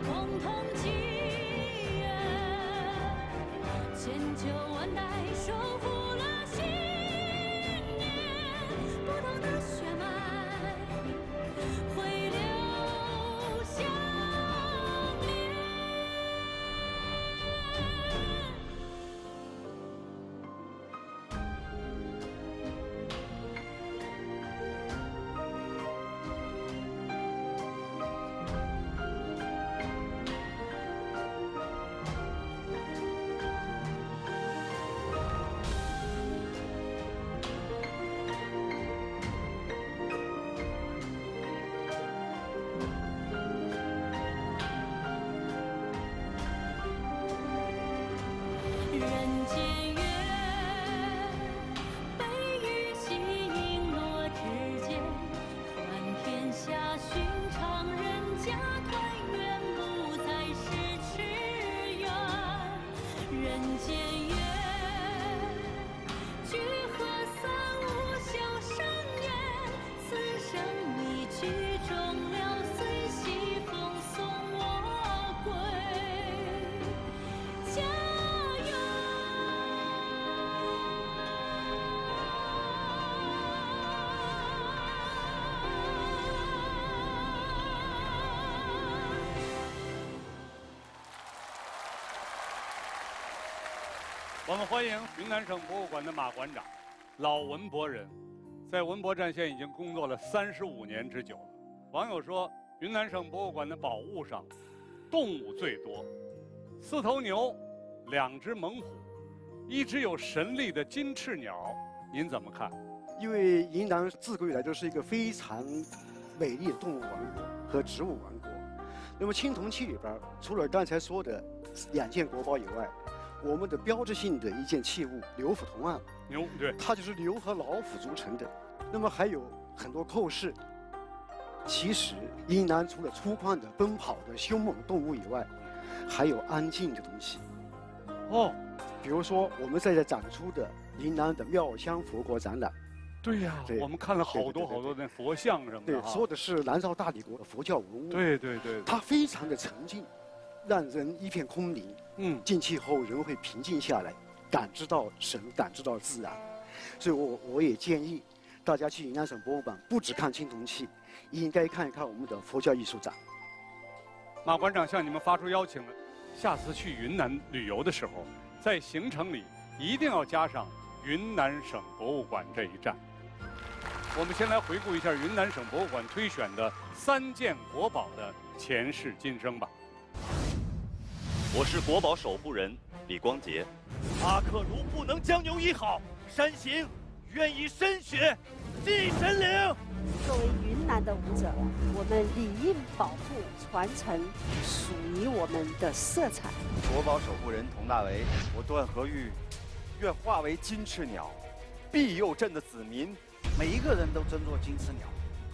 共同祈愿，千秋万代守护了信念，不同的血脉会留相连。人间月，悲与喜璎珞之间，换天下寻常人家团圆，不再是痴缘。人间月，聚合散无休生缘，此生你曲终了，随西风送我归家园。我们欢迎云南省博物馆的马馆长，老文博人，在文博战线已经工作了35年之久了。网友说，云南省博物馆的宝物上，动物最多，4头牛，2只猛虎，1只有神力的金翅鸟，您怎么看？因为云南自古以来都是一个非常美丽的动物王国和植物王国。那么青铜器里边，除了刚才说的2件国宝以外，我们的标志性的一件器物牛虎铜案，牛，对，它就是牛和老虎组成的。那么还有很多扣饰。其实云南除了粗犷的奔跑的凶猛动物以外，还有安静的东西。哦，比如说我们在这展出的云南的妙香佛国展览。对呀，我们看了好多好多的佛像什么的。对，说的是南诏大帝国的佛教文物。对对对，它非常的沉静，让人一片空灵。进去后人会平静下来，感知到神，感知到自然。所以我也建议大家去云南省博物馆，不只看青铜器，应该看一看我们的佛教艺术展。马馆长向你们发出邀请了，下次去云南旅游的时候，在行程里一定要加上云南省博物馆这一站。我们先来回顾一下云南省博物馆推选的3件国宝的前世今生吧。我是国宝守护人李光杰。阿克如不能将牛医好，山行愿以身血祭神灵。作为云南的舞者，我们理应保护、传承属于我们的色彩。国宝守护人佟大为，我段和玉愿化为金翅鸟，庇佑朕的子民。每一个人都争做金翅鸟，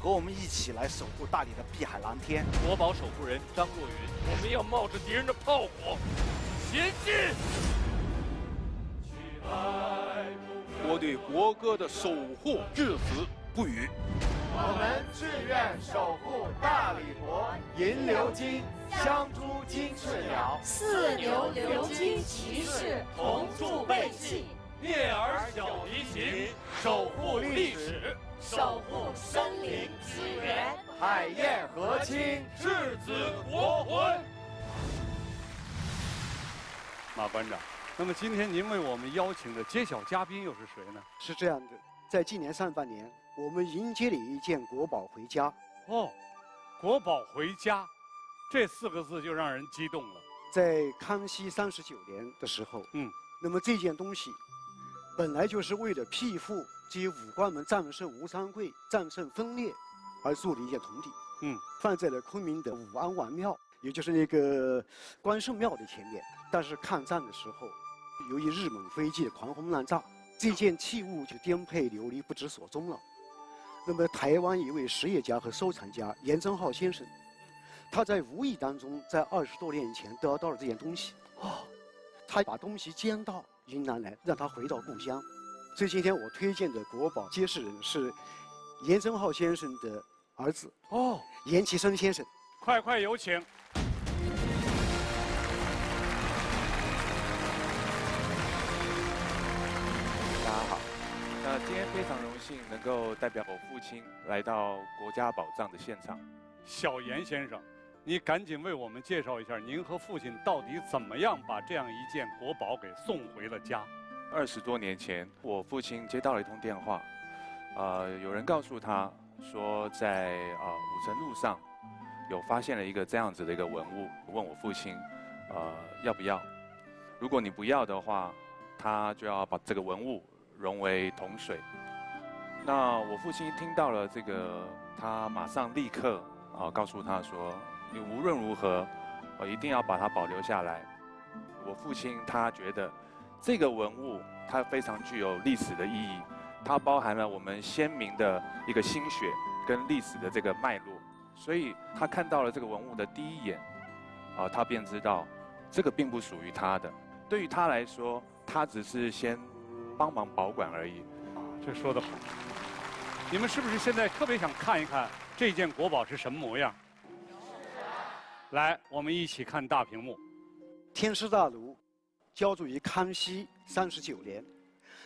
和我们一起来守护大理的碧海蓝天。国宝守护人张若昀，我们要冒着敌人的炮火前进。我对国歌的守护至死不渝。我们志愿守护大理国，银鎏金、香珠金翅鸟，四牛鎏金骑士同筑背弃，聂耳小提琴，守护历史，守护森林资源，海晏和亲，赤子国魂。马馆长，那么今天您为我们邀请的揭晓嘉宾又是谁呢？是这样的，在今年上半年，我们迎接了一件国宝回家。哦，国宝回家，这4个字就让人激动了。在康熙39年的时候，那么这件东西本来就是为了庇护这些武官们战胜吴三桂、战胜分裂而做的一件铜鼎，放在了昆明的武安王庙，也就是那个关圣庙的前面。但是抗战的时候，由于日蒙飞机的狂轰滥炸，这件器物就颠沛流离，不知所踪了。那么台湾一位实业家和收藏家严正浩先生，他在无意当中在20多年前得到了这件东西。他把东西捐到云南来，让他回到故乡。所以今天我推荐的国宝揭示人是严正浩先生的儿子严其生先生。快有请。大家好，那今天非常荣幸能够代表我父亲来到国家宝藏的现场。小严先生，你赶紧为我们介绍一下，您和父亲到底怎么样把这样一件国宝给送回了家？20多年前，我父亲接到了一通电话，有人告诉他说在武城路上有发现了一个这样子的一个文物，问我父亲要不要。如果你不要的话，他就要把这个文物融为铜水。那我父亲听到了这个，他马上立刻告诉他说，你无论如何，一定要把它保留下来。我父亲他觉得这个文物它非常具有历史的意义，它包含了我们先民的一个心血跟历史的这个脉络，所以他看到了这个文物的第一眼，他便知道这个并不属于他的。对于他来说，他只是先帮忙保管而已。这说得好。你们是不是现在特别想看一看这件国宝是什么模样？来，我们一起看大屏幕。天师大炉浇筑于康熙39年，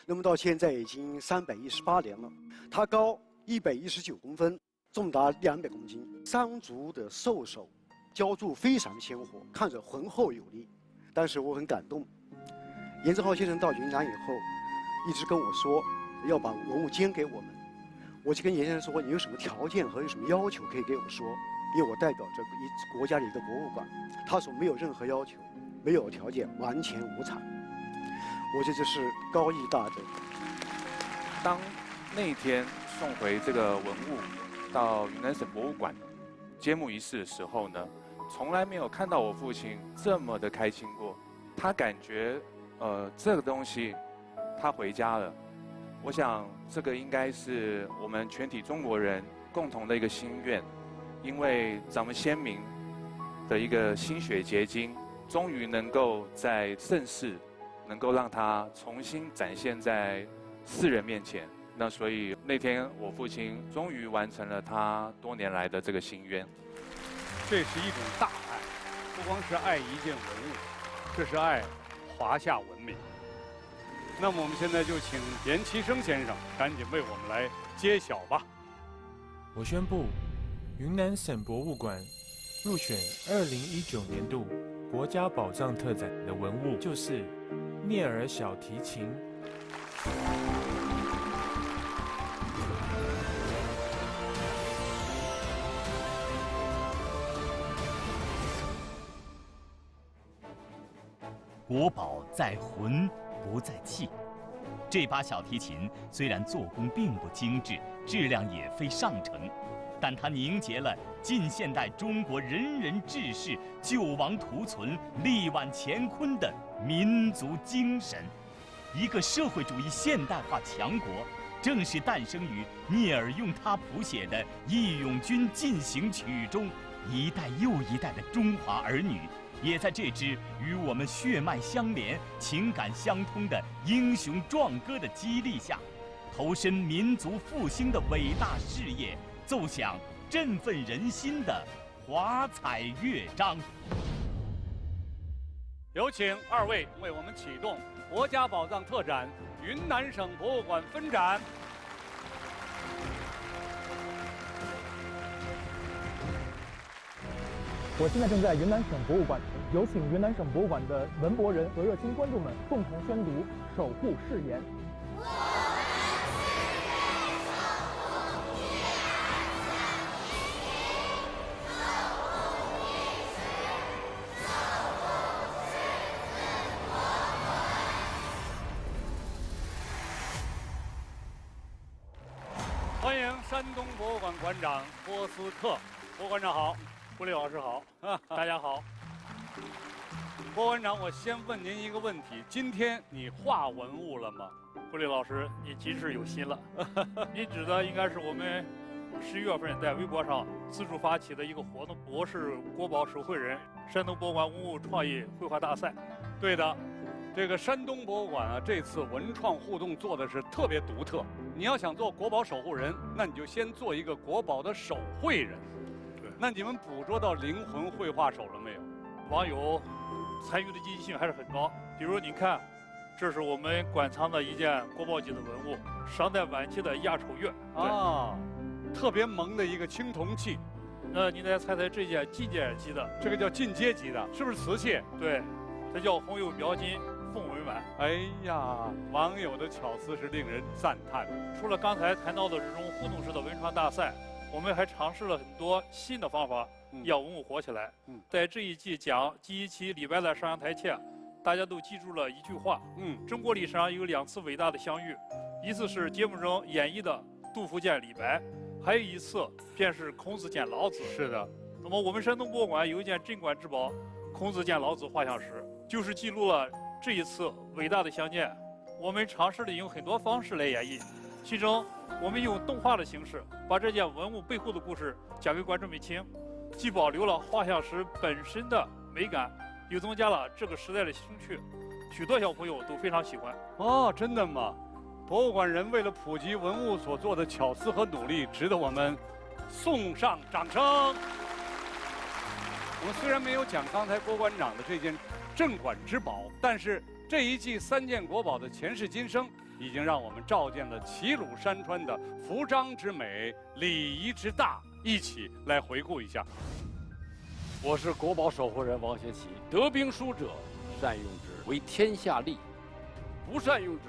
那么到现在已经318年了。它高119公分，重达200公斤。3足的兽首，浇筑非常鲜活，看着浑厚有力。但是我很感动，严正浩先生到云南以后，一直跟我说要把文物捐给我们。我就跟严先生说，你有什么条件和有什么要求可以给我说，因为我代表着国家的一个博物馆。他说没有任何要求，没有条件，完全无偿。我觉得这是高义大德。当那天送回这个文物到云南省博物馆揭幕仪式的时候呢，从来没有看到我父亲这么的开心过。他感觉，这个东西他回家了。我想这个应该是我们全体中国人共同的一个心愿，因为咱们先民的一个心血结晶，终于能够在盛世，能够让它重新展现在世人面前。那所以那天我父亲终于完成了他多年来的这个心愿。这是一种大爱，不光是爱一件文物，这是爱华夏文明。那么我们现在就请严其生先生赶紧为我们来揭晓吧。我宣布，云南省博物馆入选2019年度国家宝藏特展的文物就是聂耳小提琴。国宝在魂，不在器。这把小提琴虽然做工并不精致，质量也非上乘，但它凝结了近现代中国仁人志士救亡图存、力挽乾坤的民族精神。一个社会主义现代化强国，正是诞生于聂耳用他谱写的《义勇军进行曲》中，一代又一代的中华儿女，也在这支与我们血脉相连、情感相通的英雄壮歌的激励下，投身民族复兴的伟大事业，奏响振奋人心的华彩乐章。有请2位为我们启动国家宝藏特展云南省博物馆分展。我现在正在云南省博物馆，有请云南省博物馆的文博人和热心观众们共同宣读《守护誓言》。欢迎山东博物馆馆长波斯克，波馆长好，胡丽老师好，大家好。波馆长，我先问您一个问题：今天你画文物了吗？胡丽老师，你今世有心了。您指的应该是我们11月份在微博上自主发起的一个活动，我是国宝手绘人，山东博物馆文物创意绘画大赛。对的。这个山东博物馆啊，这次文创互动做的是特别独特。你要想做国宝守护人，那你就先做一个国宝的手绘人。对，那你们捕捉到灵魂绘画手了没有？网友参与的积极性还是很高。比如您看，这是我们馆藏的一件国宝级的文物，商代晚期的压丑乐啊，特别萌的一个青铜器。那您来猜猜这件进阶级的？这个叫进阶级的，是不是瓷器？对，它叫红釉描金。凤纹碗。哎呀，网友的巧思是令人赞叹的。除了刚才谈到的这种互动式的文创大赛，我们还尝试了很多新的方法，让文物火起来。在这一季讲第1期李白的上阳台帖，大家都记住了一句话：中国历史上有2次伟大的相遇，一次是节目中演绎的杜甫见李白，还有一次便是孔子见老子。是的。那么我们山东博物馆有一件镇馆之宝——孔子见老子画像石，就是记录了这一次伟大的相见。我们尝试了用很多方式来演绎，其中我们用动画的形式把这件文物背后的故事讲给观众们听，既保留了画像石本身的美感，又增加了这个时代的兴趣。许多小朋友都非常喜欢。哦，真的吗？博物馆人为了普及文物所做的巧思和努力，值得我们送上掌声。我们虽然没有讲刚才郭馆长的这件镇馆之宝，但是这一季3件国宝的前世今生，已经让我们照见了齐鲁山川的服装之美、礼仪之大，一起来回顾一下。我是国宝守护人王学奇。得兵书者，善用之为天下利，不善用之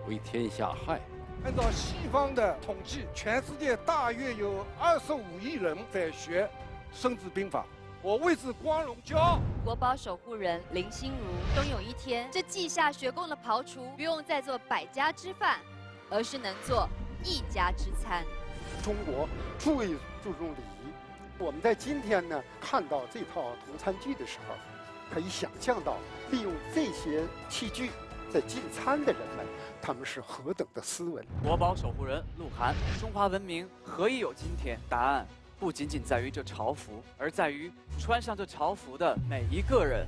为天下害。按照西方的统计，全世界大约有25亿人在学《孙子兵法》。我为之光荣骄傲。国宝守护人林心如，终有一天，这稷下学宫的庖厨不用再做百家之饭，而是能做一家之餐。中国最注重礼仪。我们在今天呢，看到这套铜餐具的时候，可以想象到利用这些器具在进餐的人们，他们是何等的斯文。国宝守护人鹿晗，中华文明何以有今天？答案不仅仅在于这朝服，而在于穿上这朝服的每一个人。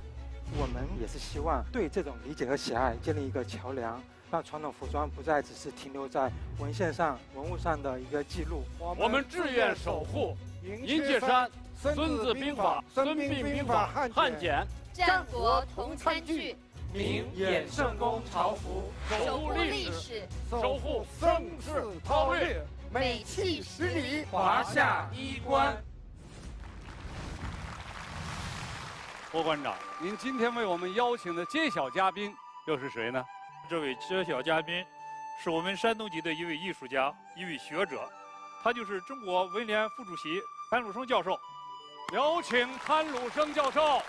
我们也是希望对这种理解和喜爱建立一个桥梁，让传统服装不再只是停留在文献上、文物上的一个记录。我们志愿守护银雀山、孙子兵法、孙膑兵法汉简、战国铜餐具、明衍圣公朝服，守护历史，守护盛世韬略，美气十里，华夏衣冠。郭馆长，您今天为我们邀请的揭晓嘉宾又是谁呢？这位揭晓嘉宾是我们山东籍的一位艺术家、一位学者，他就是中国文联副主席潘鲁生教授。有请潘鲁生教授。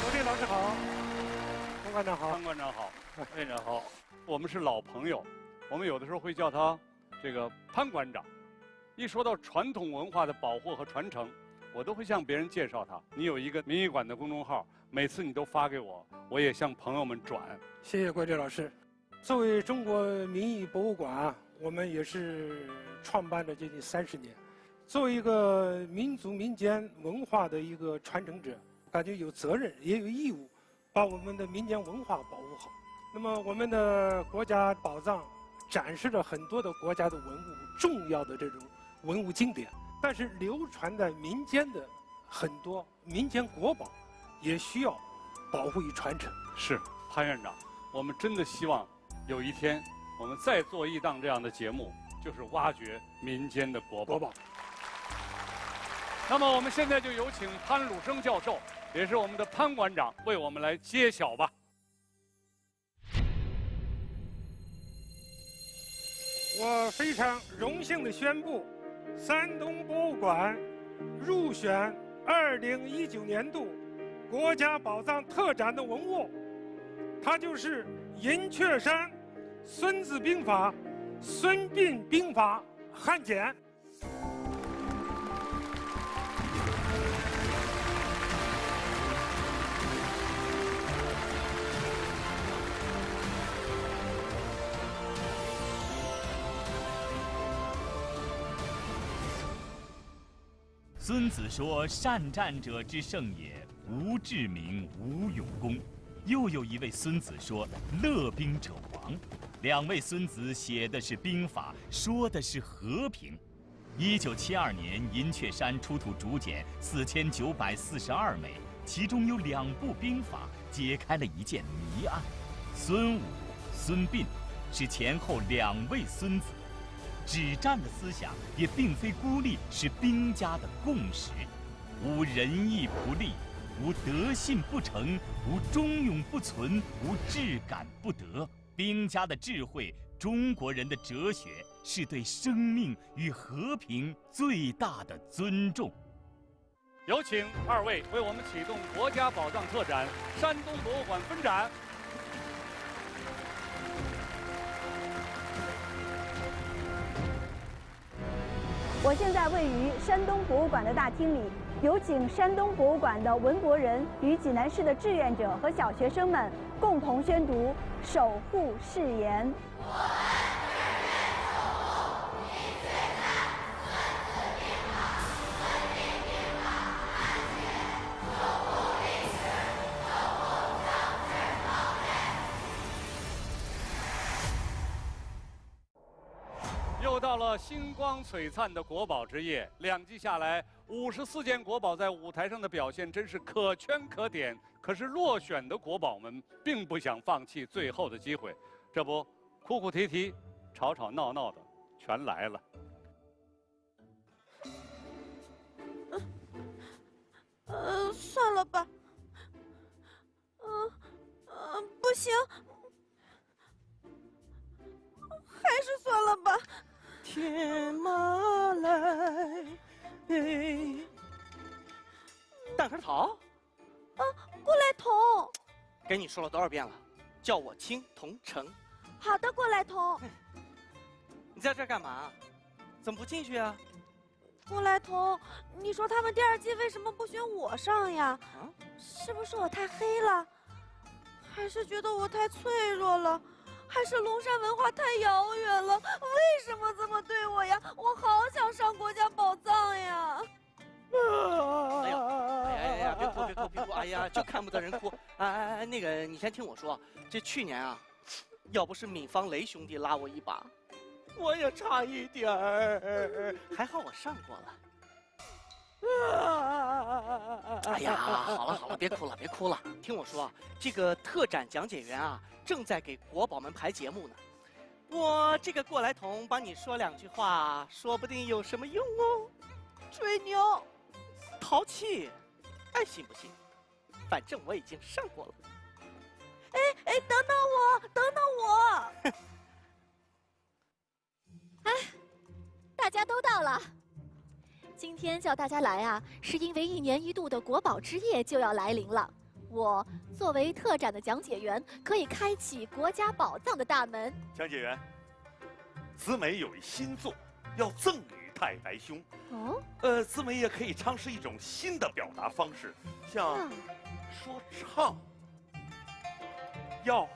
罗振老师好，潘馆长好，潘馆长好，院长好，我们是老朋友，我们有的时候会叫他这个潘馆长。一说到传统文化的保护和传承，我都会向别人介绍他。你有一个民艺馆的公众号，每次你都发给我，我也向朋友们转。谢谢国立老师。作为中国民艺博物馆，我们也是创办了接近30年。作为一个民族民间文化的一个传承者，感觉有责任也有义务，把我们的民间文化保护好。那么我们的国家宝藏展示了很多的国家的文物，重要的这种文物经典，但是流传在民间的很多民间国宝，也需要保护与传承。是潘院长，我们真的希望有一天我们再做一档这样的节目，就是挖掘民间的国宝。那么我们现在就有请潘鲁生教授，也是我们的潘馆长，为我们来揭晓吧。我非常荣幸地宣布，山东博物馆入选2019年度国家宝藏特展的文物，它就是银雀山《孙子兵法》《孙膑兵法》汉简。孙子说：“善战者之胜也，无智明，无勇功。”又有一位孙子说：“乐兵者亡。”两位孙子写的是兵法，说的是和平。1972年，银雀山出土竹简4942枚，其中有2部兵法解开了一件谜案：孙武、孙膑是前后2位孙子。止战的思想也并非孤立，是兵家的共识。无仁义不立，无德信不成，无忠勇不存，无志感不得。兵家的智慧，中国人的哲学，是对生命与和平最大的尊重。有请2位为我们启动国家宝藏特展山东博物馆分展。我现在位于山东博物馆的大厅里，有请山东博物馆的文博人与济南市的志愿者和小学生们共同宣读守护誓言。又到了星光璀璨的国宝之夜，2季下来，54件国宝在舞台上的表现真是可圈可点。可是落选的国宝们并不想放弃最后的机会，这不，哭哭啼啼、吵吵闹闹的全来了。算了吧。不行，还是算了吧。天马来，蛋壳桃。过来童。跟你说了多少遍了，叫我青铜城。好的，过来童。你在这干嘛？怎么不进去啊？过来童，你说他们第2季为什么不选我上呀？是不是我太黑了？还是觉得我太脆弱了？还是龙山文化太遥远了？为什么这么对我呀？我好想上国家宝藏呀！哎呀，别哭！哎呀，就看不得人哭。那个，你先听我说，这去年啊，要不是闵方雷兄弟拉我一把，我也差一点儿，还好我上过了。哎呀，好了，别哭了，听我说，这个特展讲解员啊，正在给国宝们排节目呢。我这个过来童帮你说2句话，说不定有什么用哦。吹牛，淘气，爱信不信，反正我已经上过了。等等我！哎，大家都到了。今天叫大家来啊，是因为1年1度的国宝之夜就要来临了。我作为特展的讲解员，可以开启国家宝藏的大门。讲解员，子美有一新作，要赠予太白兄。哦，子美也可以尝试一种新的表达方式，像说唱，要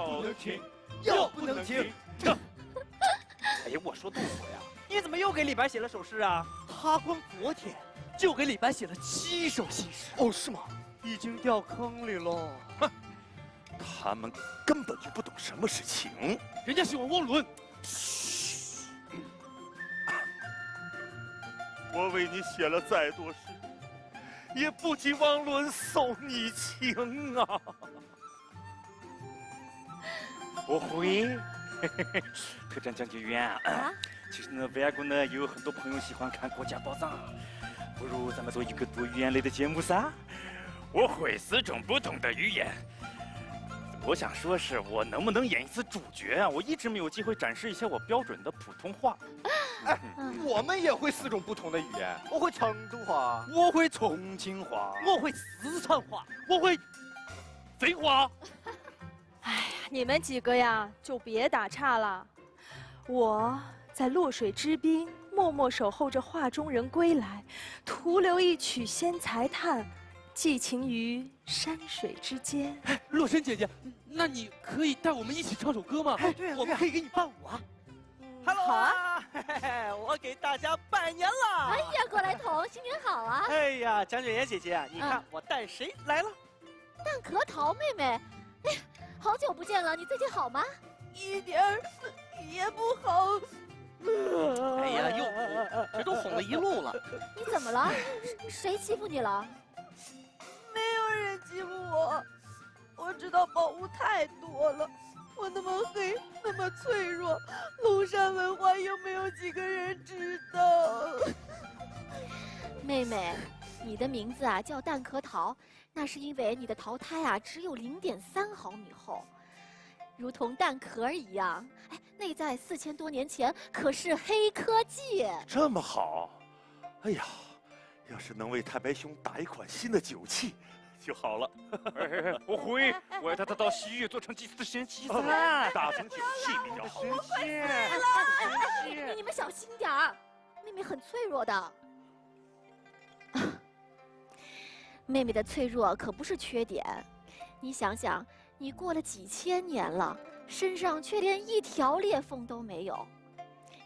不能停，要不能停。哎呀，我说杜甫呀，你怎么又给李白写了首诗啊？他光昨天就给李白写了7首新诗。哦，是吗？已经掉坑里喽。哼，他们根本就不懂什么是情，人家喜欢汪伦。我为你写了再多诗，也不及汪伦送你情啊！我会，特战讲解员啊。其实呢，外国呢也有很多朋友喜欢看国家宝藏，不如咱们做一个多语言类的节目噻。我会4种不同的语言。我想说是我能不能演一次主角啊？我一直没有机会展示一下我标准的普通话。哎，我们也会4种不同的语言。我会成都话，我会重庆话，我会四川话，我会废话。哎呀，你们几个呀，就别打岔了。我在洛水之滨默默守候着画中人归来，徒留一曲仙才叹，寄情于山水之间。哎，洛神姐姐，那你可以带我们一起唱首歌吗？哎，对啊，我们可以给你伴舞啊。Hello 好啊，我给大家拜年了。哎呀，过来童，新年好啊！哎呀，蒋雪妍姐姐，你看我带谁来了？蛋壳桃妹妹，哎呀，好久不见了，你最近好吗？一点儿也不好。哎呀，又哭，这都哄了一路了。你怎么了？谁欺负你了？没有人欺负我，我知道宝物太多了。我那么黑，那么脆弱，龙山文化又没有几个人知道。妹妹，你的名字啊叫蛋壳桃，那是因为你的桃胎啊只有0.3毫米厚，如同蛋壳一样。哎，内在4000多年前可是黑科技。这么好，哎呀，要是能为太白兄打一款新的酒器就好了。我会，我要带他到西域做成祭祀的神器噻，打成酒器比较好。你们小心点儿，妹妹很脆弱的。妹妹的脆弱可不是缺点，你想想，你过了几千年了，身上却连一条裂缝都没有。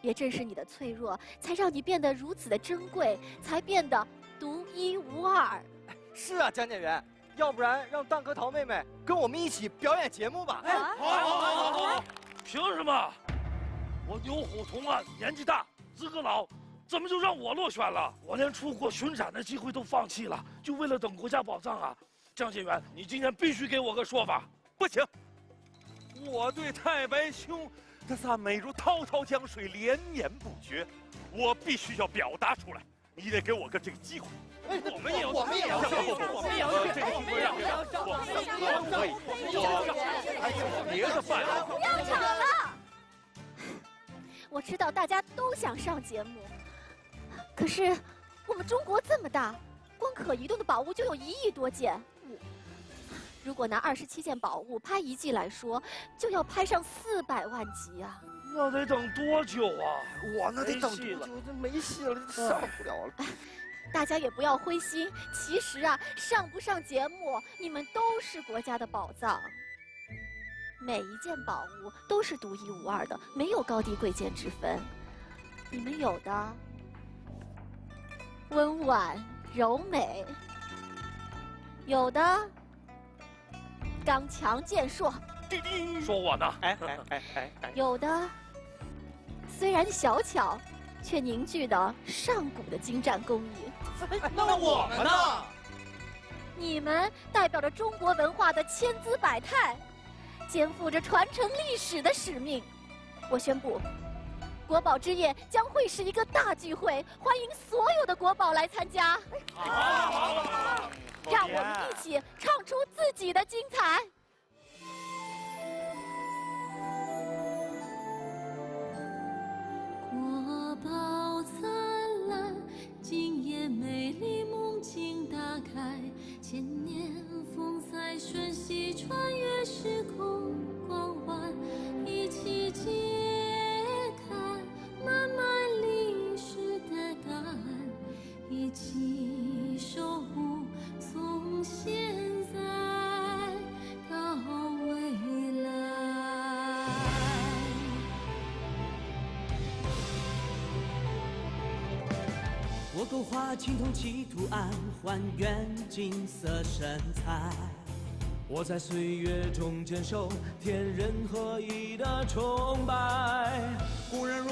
也正是你的脆弱，才让你变得如此的珍贵，才变得独一无二。是啊，讲解员，要不然让蛋壳桃妹妹跟我们一起表演节目吧。哎，好，凭什么？我牛虎同安，年纪大，资格老，怎么就让我落选了？我连出国巡展的机会都放弃了，就为了等国家宝藏啊！讲解员，你今天必须给我个说法。不行，我对太白兄的赞美如滔滔江水，连绵不绝，我必须要表达出来。你得给我个这个机会。我们也要这个机会让我可以，我还有别的办法。不要吵了！我知道大家都想上节目，可是我们中国这么大，光可移动的宝物就有1亿多件。如果拿27件宝物拍1季来说，就要拍上400万集啊！那得等多久啊？那得等多久？这没戏了，上不了了。大家也不要灰心，其实啊，上不上节目，你们都是国家的宝藏。每一件宝物都是独一无二的，没有高低贵贱之分。你们有的温婉柔美，有的刚强健硕。说我呢？有的虽然小巧，却凝聚的上古的精湛工艺。那我们呢？你们代表着中国文化的千姿百态，肩负着传承历史的使命。我宣布，国宝之夜将会是一个大聚会，欢迎所有的国宝来参加。好，让我们一起唱出自己的精彩。国宝灿烂，今夜美丽梦境打开，千年风采瞬息，穿越时空光环，一起揭开漫漫历史的答案，一起守护我勾画青铜器图案，还原金色神采。我在岁月中坚守天人合一的崇拜。故人入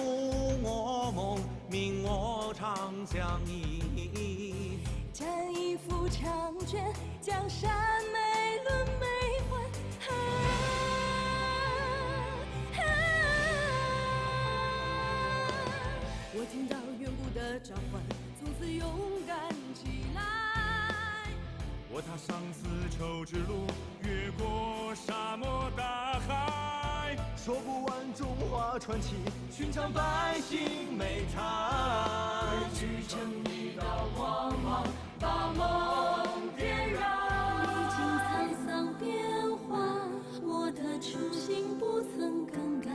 我梦，命我长相依。战役富长卷，江山美轮美奂。我听到远古的召唤，从此勇敢起来。我踏上丝绸之路，越过沙漠大海，说不完中华传奇，寻常百姓美谈。汇聚正义的光芒，把梦点燃。历经沧桑变化，我的初心不曾更改，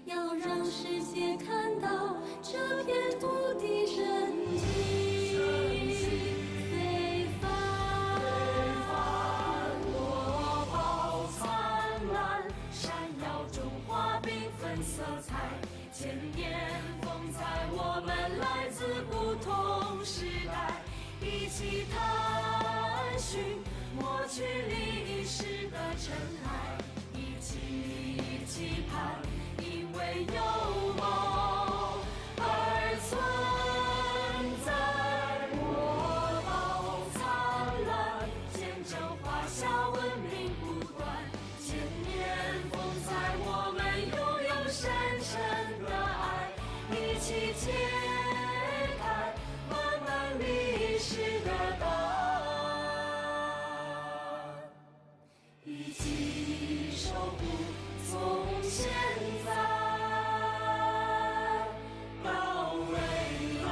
要让世界看到这片土地神迹。色彩千年风采，我们来自不同时代，一起探寻抹去历史的尘埃，一起期盼，因为有梦而存在。国宝灿烂，见证华夏文明不断，千年风采，我们拥有深深的爱，一起揭开漫漫历史的答案，一起守护从现在到未来。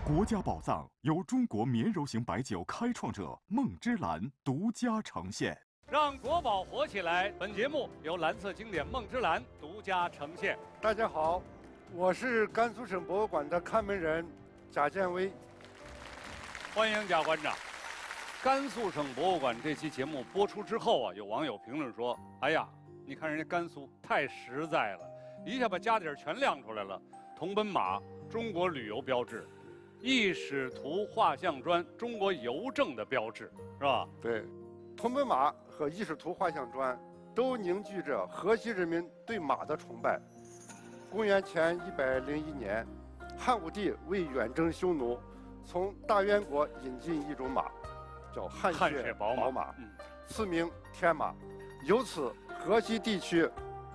国家宝藏由中国绵柔型白酒开创者梦之蓝独家呈现。让国宝火起来！本节目由蓝色经典梦之蓝独家呈现。大家好，我是甘肃省博物馆的看门人贾建威。欢迎贾馆长。甘肃省博物馆这期节目播出之后啊，有网友评论说：“哎呀，你看人家甘肃太实在了，一下把家底儿全亮出来了。铜奔马，中国旅游标志；一使图画像砖，中国邮政的标志，是吧？”对，铜奔马和一使图画像砖都凝聚着河西人民对马的崇拜。公元前101年，汉武帝为远征匈奴，从大渊国引进一种马，叫汗血宝马，赐名天马。由此，河西地区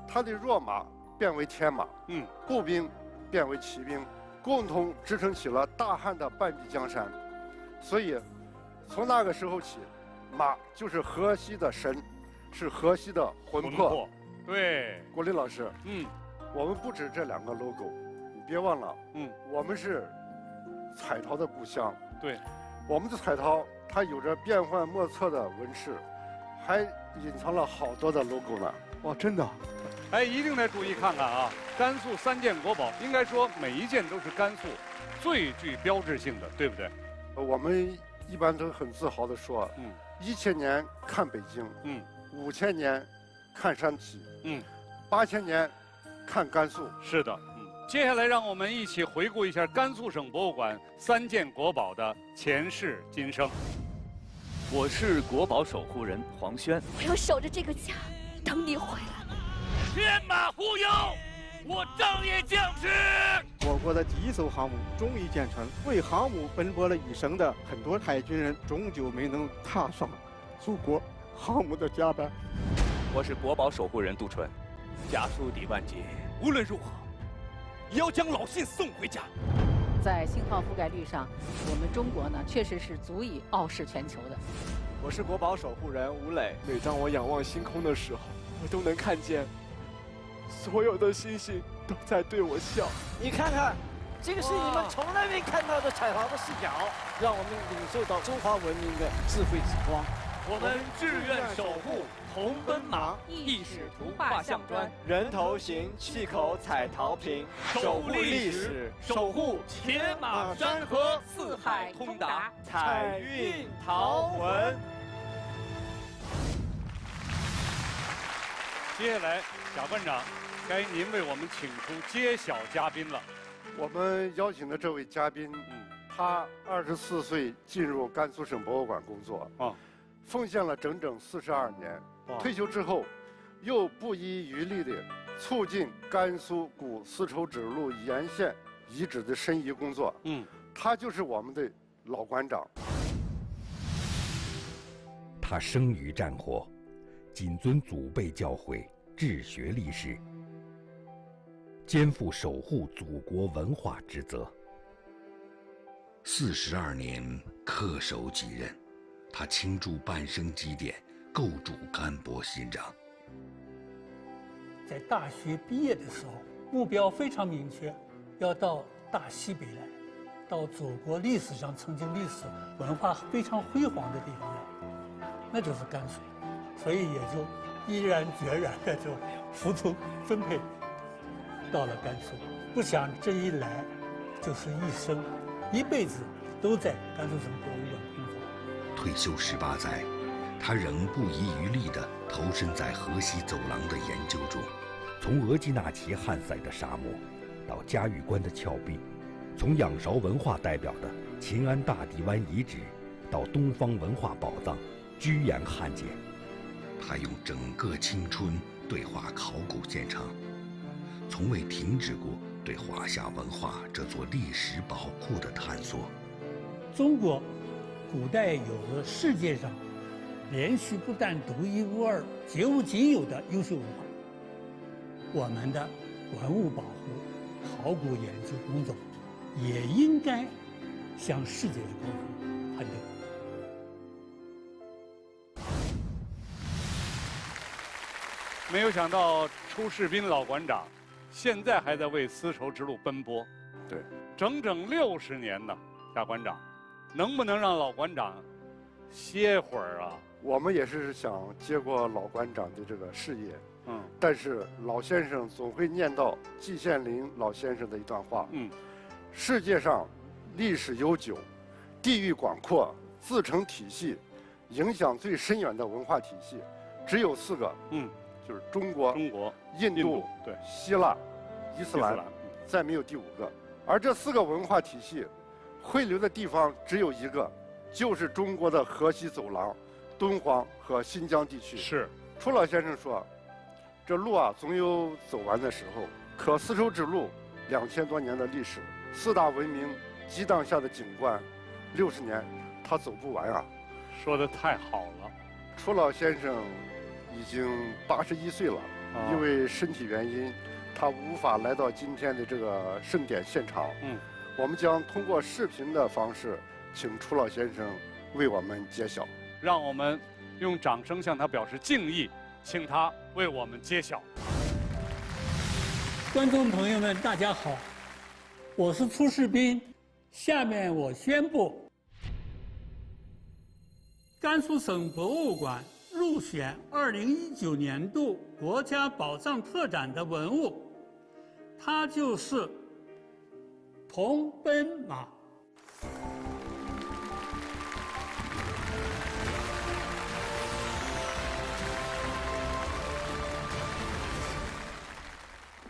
它的弱马变为天马，步兵变为骑兵，共同支撑起了大汉的半壁江山。所以，从那个时候起，马就是河西的神，是河西的魂魄。对，国林老师，我们不止这2个 logo， 你别忘了，我们是彩陶的故乡。对，我们的彩陶它有着变幻莫测的纹饰，还隐藏了好多的 logo 呢。哇，真的！哎，一定得注意看看啊！甘肃3件国宝，应该说每一件都是甘肃最具标志性的，对不对？我们一般都很自豪地说，1000年看北京，5000年看山体，8000年看甘肃。是的，接下来让我们一起回顾一下甘肃省博物馆3件国宝的前世今生。我是国宝守护人黄轩，我要守着这个家，等你回来。天马狐妖，我仗义将士。我国的第一艘航母终于建成，为航母奔波了一生的很多海军人，终究没能踏上祖国航母的甲板。我是国宝守护人杜淳，家书抵万劫，无论如何，也要将老信送回家。在信号覆盖率上，我们中国呢确实是足以傲视全球的。我是国宝守护人吴磊，每当我仰望星空的时候，我都能看见所有的星星都在对我笑。你看看，这个是你们从来没看到的彩虹的视角，让我们领受到中华文明的智慧之光。我们志愿守护红奔马，意识图画像砖，人头形，气口彩陶瓶，守护历史，守护铁马山河，四海通达，彩韵陶文。接下来，贾馆长，该您为我们请出揭晓嘉宾了。我们邀请的这位嘉宾，他24岁进入甘肃省博物馆工作，奉献了整整42年。退休之后，又不遗余力地促进甘肃古丝绸之路沿线遗址的申遗工作。他就是我们的老馆长。他生于战火，谨遵祖辈教诲，治学历史，肩负守护祖国文化之责。42年恪守己任，他倾注半生积淀，构筑甘博新章。在大学毕业的时候，目标非常明确，要到大西北来，到祖国历史上曾经历史文化非常辉煌的地方来，那就是甘肃，所以也就毅然决然的就服从分配到了甘肃。不想这一来就是一生，一辈子都在甘肃省博物馆工作。退休18载，他仍不遗余力地投身在河西走廊的研究中。从额济纳旗汉塞的沙漠，到嘉峪关的峭壁，从仰韶文化代表的秦安大堤湾遗址，到东方文化宝藏居延汉简，他用整个青春对话考古现场，从未停止过对华夏文化这座历史宝库的探索。中国古代有着世界上连续不断、独一无二、绝无仅有的优秀文化。我们的文物保护、考古研究工作也应该向世界的公众判定。没有想到出世斌老馆长现在还在为丝绸之路奔波，对，整整60年呢。贾馆长，能不能让老馆长歇会儿啊？我们也是想接过老馆长的这个事业，但是老先生总会念叨季羡林老先生的一段话，世界上历史悠久、地域广阔、自成体系、影响最深远的文化体系，只有4个，就是中国、印度、对、希腊、伊斯兰，再没有第5个。而这4个文化体系汇流的地方只有一个，就是中国的河西走廊、敦煌和新疆地区。是，楚老先生说，这路啊总有走完的时候。可丝绸之路2000多年的历史，4大文明激荡下的景观，60年他走不完啊。说得太好了。楚老先生已经81岁了，因为身体原因，他无法来到今天的这个盛典现场。我们将通过视频的方式，请楚老先生为我们揭晓。让我们用掌声向他表示敬意，请他为我们揭晓。观众朋友们，大家好，我是出世斌。下面我宣布，甘肃省博物馆入选2019年度国家宝藏特展的文物，它就是铜奔马。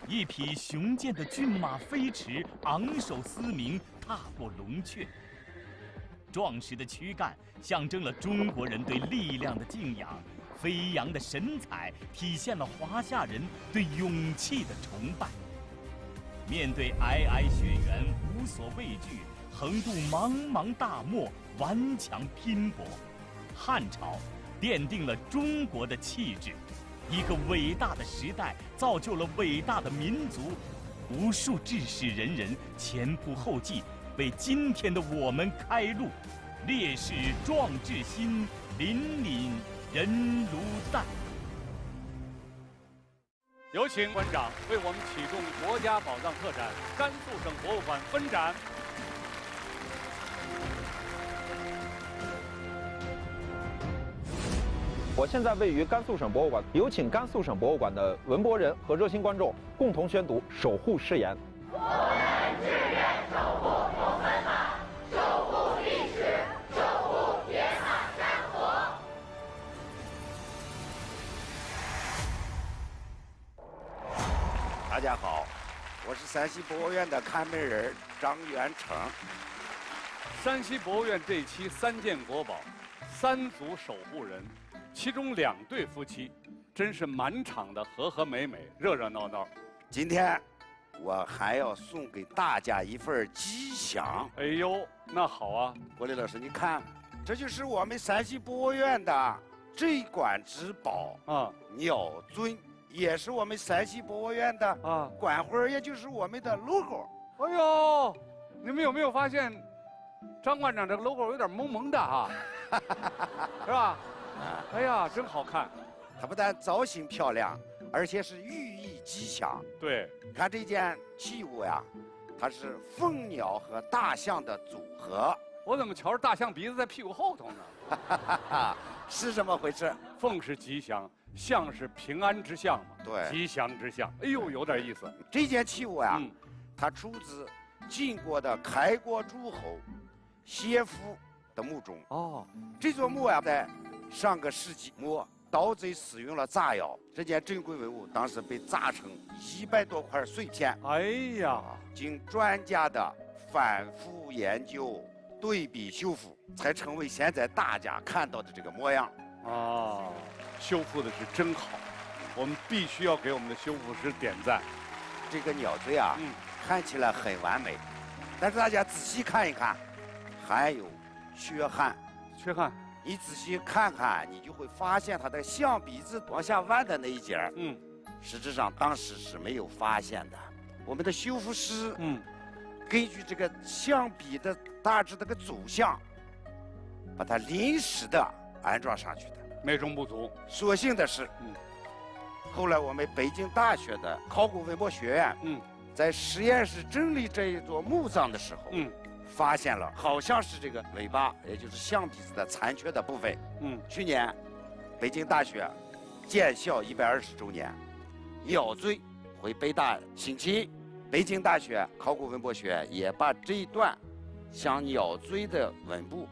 一匹雄健的骏马飞驰，昂首嘶鸣，踏过龙阙。壮实的躯干象征了中国人对力量的敬仰，飞扬的神采体现了华夏人对勇气的崇拜。面对皑皑雪原，无所畏惧，横渡茫茫大漠，顽强拼搏。汉朝奠定了中国的气质。一个伟大的时代造就了伟大的民族，无数志士仁人前仆后继，为今天的我们开路。烈士壮志新，凛凛人如黛。有请馆长为我们启动国家宝藏特展甘肃省博物馆分展。我现在位于甘肃省博物馆，有请甘肃省博物馆的文博人和热心观众共同宣读守护誓言。我们志愿守护同奔马，守护历史，守护铁马山河。大家好，我是山西博物院的看门人张元成。山西博物院这一期3件国宝，3组守护人，其中2对夫妻，真是满场的和和美美，热热闹闹。今天我还要送给大家一份吉祥。哎呦，那好啊，国立老师，你看，这就是我们山西博物院的镇馆之宝啊，鸟尊。也是我们山西博物院的馆徽，也就是我们的 logo。哎呦，你们有没有发现，张馆长这个 logo 有点萌萌的啊，是吧？哎呀，真好看。它不但造型漂亮，而且是寓意吉祥。对，看这件器物呀，它是凤鸟和大象的组合。我怎么瞧着大象鼻子在屁股后头呢？是这么回事。凤是吉祥。象是平安之象嘛，对，吉祥之象。哎呦，有点意思。这件器物呀，它出自晋国的开国诸侯谢夫的墓中。哦，这座墓呀，在上个世纪末，盗贼使用了炸药，这件珍贵文物当时被炸成100多块碎片。哎呀，经专家的反复研究、对比修复，才成为现在大家看到的这个模样。哦。修复的是真好，我们必须要给我们的修复师点赞。这个鸟嘴啊，看起来很完美，但是大家仔细看一看，还有缺憾。缺憾？你仔细看看，你就会发现它的象鼻子往下弯的那一截，实质上当时是没有发现的。我们的修复师，根据这个象鼻的大致这个走向，把它临时的安装上去的。美中不足。所幸的是，后来我们北京大学的考古文博学院，在实验室整理这一座墓葬的时候，发现了好像是这个尾巴，也就是象鼻子的残缺的部分。去年，北京大学建校120周年，鸟嘴回北大星期，北京大学考古文博学院也把这一段像鸟嘴的纹布，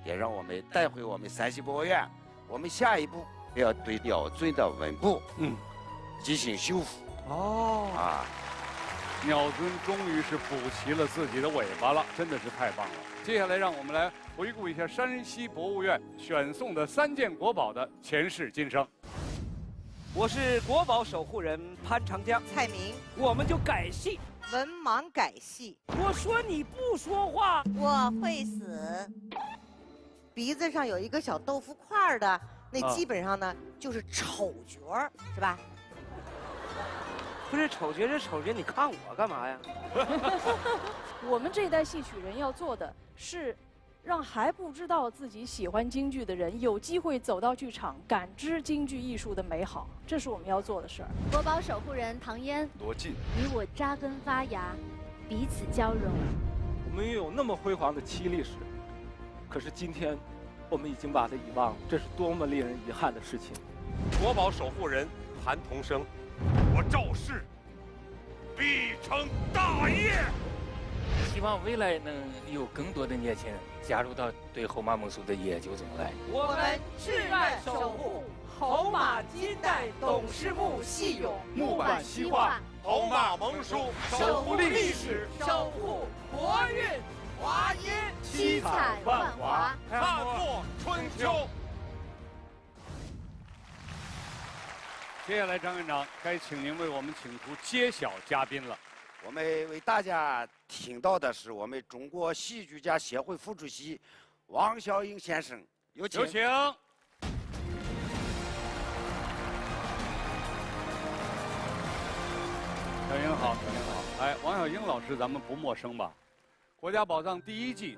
也让我们带回我们山西博物院。我们下一步要对鸟嘴的纹布，进行修复。哦，鸟尊终于是补齐了自己的尾巴了，真的是太棒了。接下来让我们来回顾一下山西博物院选送的3件国宝的前世今生。我是国宝守护人潘长江，蔡明，我们就改戏。文盲改戏。我说你不说话，我会死。鼻子上有一个小豆腐块的，那基本上呢就是丑角，是吧？不是丑角是丑角，你看我干嘛呀？我们这一代戏曲人要做的是，让还不知道自己喜欢京剧的人有机会走到剧场，感知京剧艺术的美好，这是我们要做的事儿。国宝守护人唐嫣，罗晋，你我扎根发芽，彼此交融。我们拥有那么辉煌的7历史。可是今天，我们已经把它遗忘了，这是多么令人遗憾的事情。国宝守护人韩童生，我赵氏必成大业。希望未来能有更多的年轻人加入到对后马孟苏的研究中来。我们志愿守护侯马金代董事墓戏俑，木板西画侯马蒙书，守护历史，守护国韵。华音七彩万华，看破春秋。接下来，张院长该请您为我们请出揭晓嘉宾了。我们为大家听到的是我们中国戏剧家协会副主席王小英先生，有请。有请。小英好，小英好。哎，王小英老师咱们不陌生吧？国家宝藏第1季，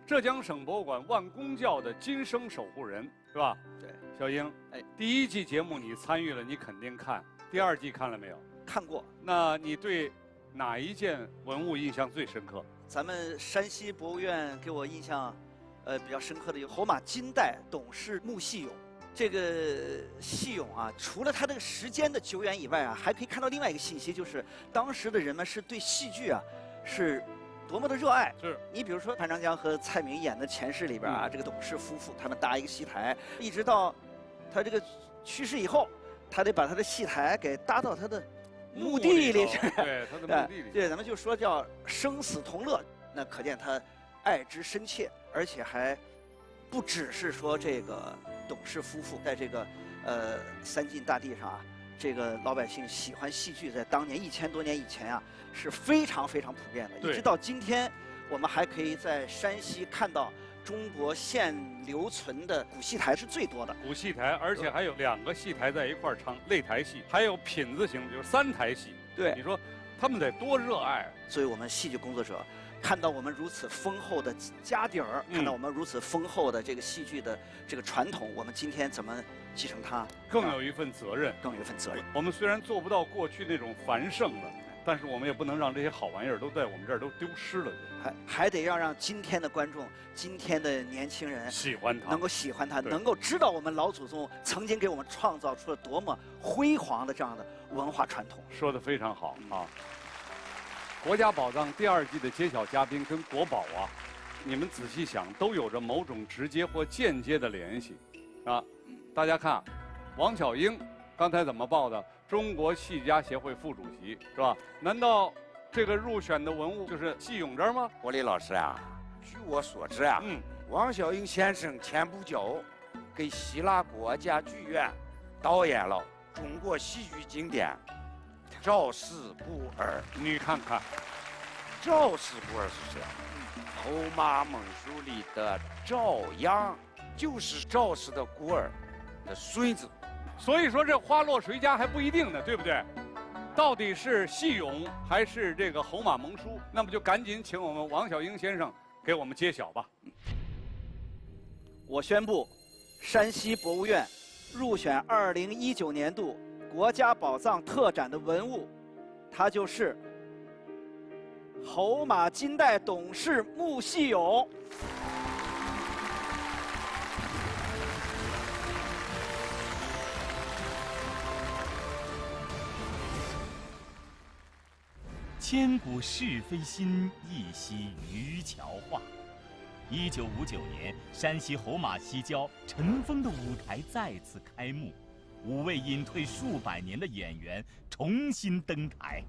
浙江省博物馆万公教的今生守护人，是吧？对，小英，第1季节目你参与了，你肯定看。第2季看了没有？看过。那你对哪一件文物印象最深刻？咱们山西博物院给我印象，比较深刻的有侯马金代董氏木细俑。这个细俑啊，除了它这个时间的久远以外啊，还可以看到另外一个信息，就是当时的人们是对戏剧啊是多么的热爱。是你比如说潘长江和蔡明演的《前世》里边啊，这个董氏夫妇他们搭一个戏台，一直到他这个去世以后，他得把他的戏台给搭到他的墓地里去。对，他的墓地里。对，咱们就说叫生死同乐，那可见他爱之深切，而且还不只是说这个董氏夫妇在这个三晋大地上啊，这个老百姓喜欢戏剧，在当年1000多年以前啊是非常非常普遍的，一直到今天，我们还可以在山西看到中国现留存的古戏台是最多的。古戏台，而且还有2个戏台在一块儿唱擂台戏，还有品字形，就是3台戏。对，你说他们得多热爱。所以我们戏剧工作者看到我们如此丰厚的家底儿，看到我们如此丰厚的这个戏剧的这个传统，我们今天怎么继承它？更有一份责任，更有一份责任。我们虽然做不到过去那种繁盛了，但是我们也不能让这些好玩意儿都在我们这儿都丢失了。还得让今天的观众、今天的年轻人喜欢它，能够喜欢它，能够知道我们老祖宗曾经给我们创造出了多么辉煌的这样的文化传统。说得非常好啊！国家宝藏第2季的揭晓嘉宾跟国宝啊，你们仔细想，都有着某种直接或间接的联系啊。大家看，王小英刚才怎么报的？中国戏家协会副主席是吧？难道这个入选的文物就是戏俑这儿吗？国立老师啊，据我所知啊，王小英先生前不久给希腊国家剧院导演了中国戏剧经典《赵氏孤儿》。你看看，赵氏孤儿是谁？侯马蒙书里的赵阳，就是赵氏的孤儿的孙子。所以说这花落谁家还不一定呢，对不对？到底是戏俑还是这个侯马蒙书？那么就赶紧请我们王小英先生给我们揭晓吧。我宣布，山西博物院入选2019年度国家宝藏特展的文物，它就是侯马金代董氏木细俑。千古是非心，一夕渔樵话。1959年，山西侯马西郊尘封的舞台再次开幕，5位隐退数百年的演员重新登台。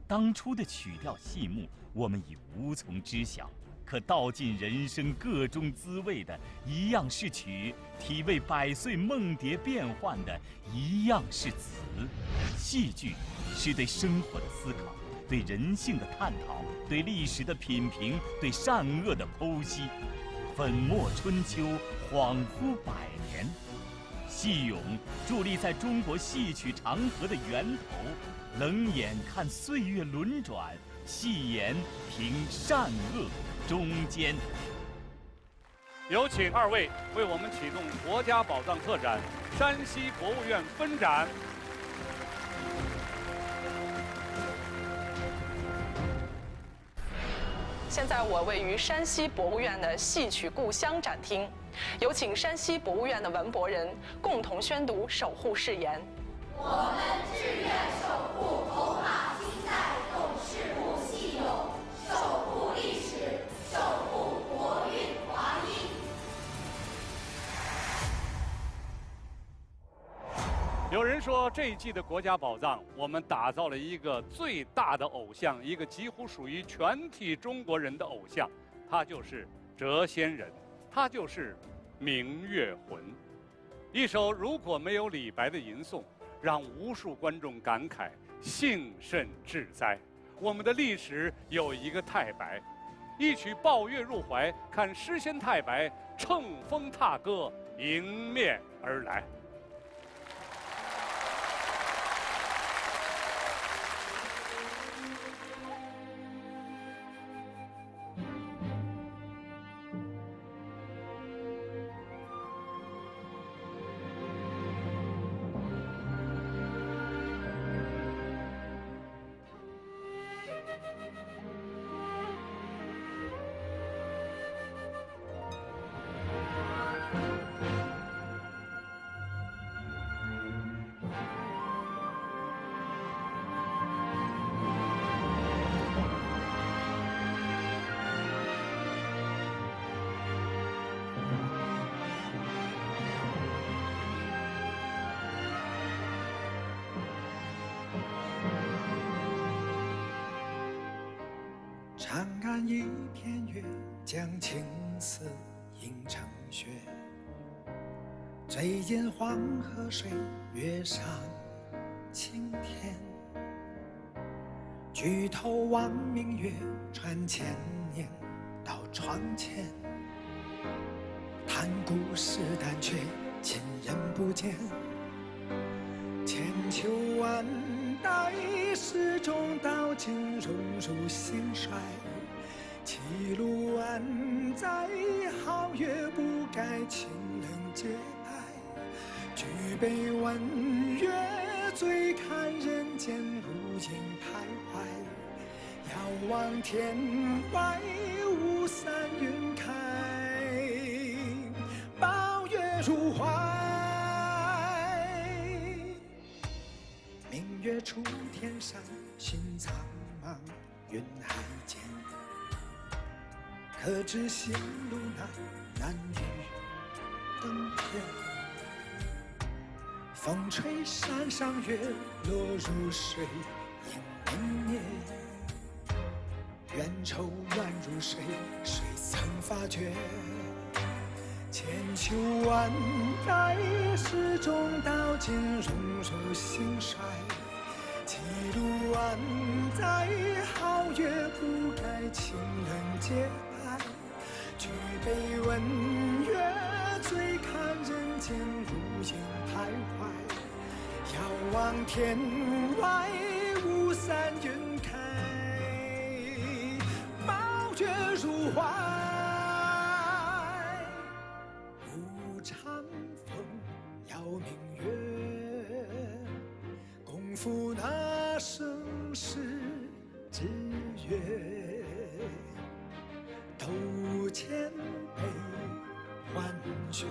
当初的曲调戏目，我们已无从知晓，可道尽人生各种滋味的，一样是曲；体味百岁梦蝶变幻的，一样是词。戏剧是对生活的思考，对人性的探讨，对历史的品评，对善恶的剖析。粉墨春秋，恍惚百年。戏俑伫立在中国戏曲长河的源头，冷眼看岁月轮转，细眼评善恶中间。有请2位为我们启动国家宝藏特展山西博物院分展。现在我位于山西博物院的戏曲故乡展厅，有请山西博物院的文博人共同宣读守护誓言。我们志愿守护侯马金代董氏木细俑，守护历史，守护国韵华音。有人说，这一季的国家宝藏，我们打造了一个最大的偶像，一个几乎属于全体中国人的偶像，他就是谪仙人，他就是明月魂。一首如果没有李白的吟诵，让无数观众感慨幸甚至哉。我们的历史有一个太白，一曲抱月入怀，看诗仙太白乘风踏歌迎面而来。长安一片月，将青丝映成雪。醉眼黄河水，月上青天。举头望明月，传千年到窗前。谈故事但却亲人不见。千秋万代始终到今荣辱兴衰。歧路安在，皓月不改，情人节哀。举杯问月，醉看人间如影徘徊。遥望天外，雾散云开，抱月入怀。明月出天山，心苍茫云海间。可知行路难于登天。风吹山上月，落入水影明灭。冤仇乱如水，谁曾发觉？千秋万代始终到今荣辱兴衰。歧路安在，皓月不改，情人节哀。举杯问月，醉看人间如影徘徊。遥望天外，雾散云开，抱月入怀。无常风，邀明月，共赴那生死之约。斗千杯换血，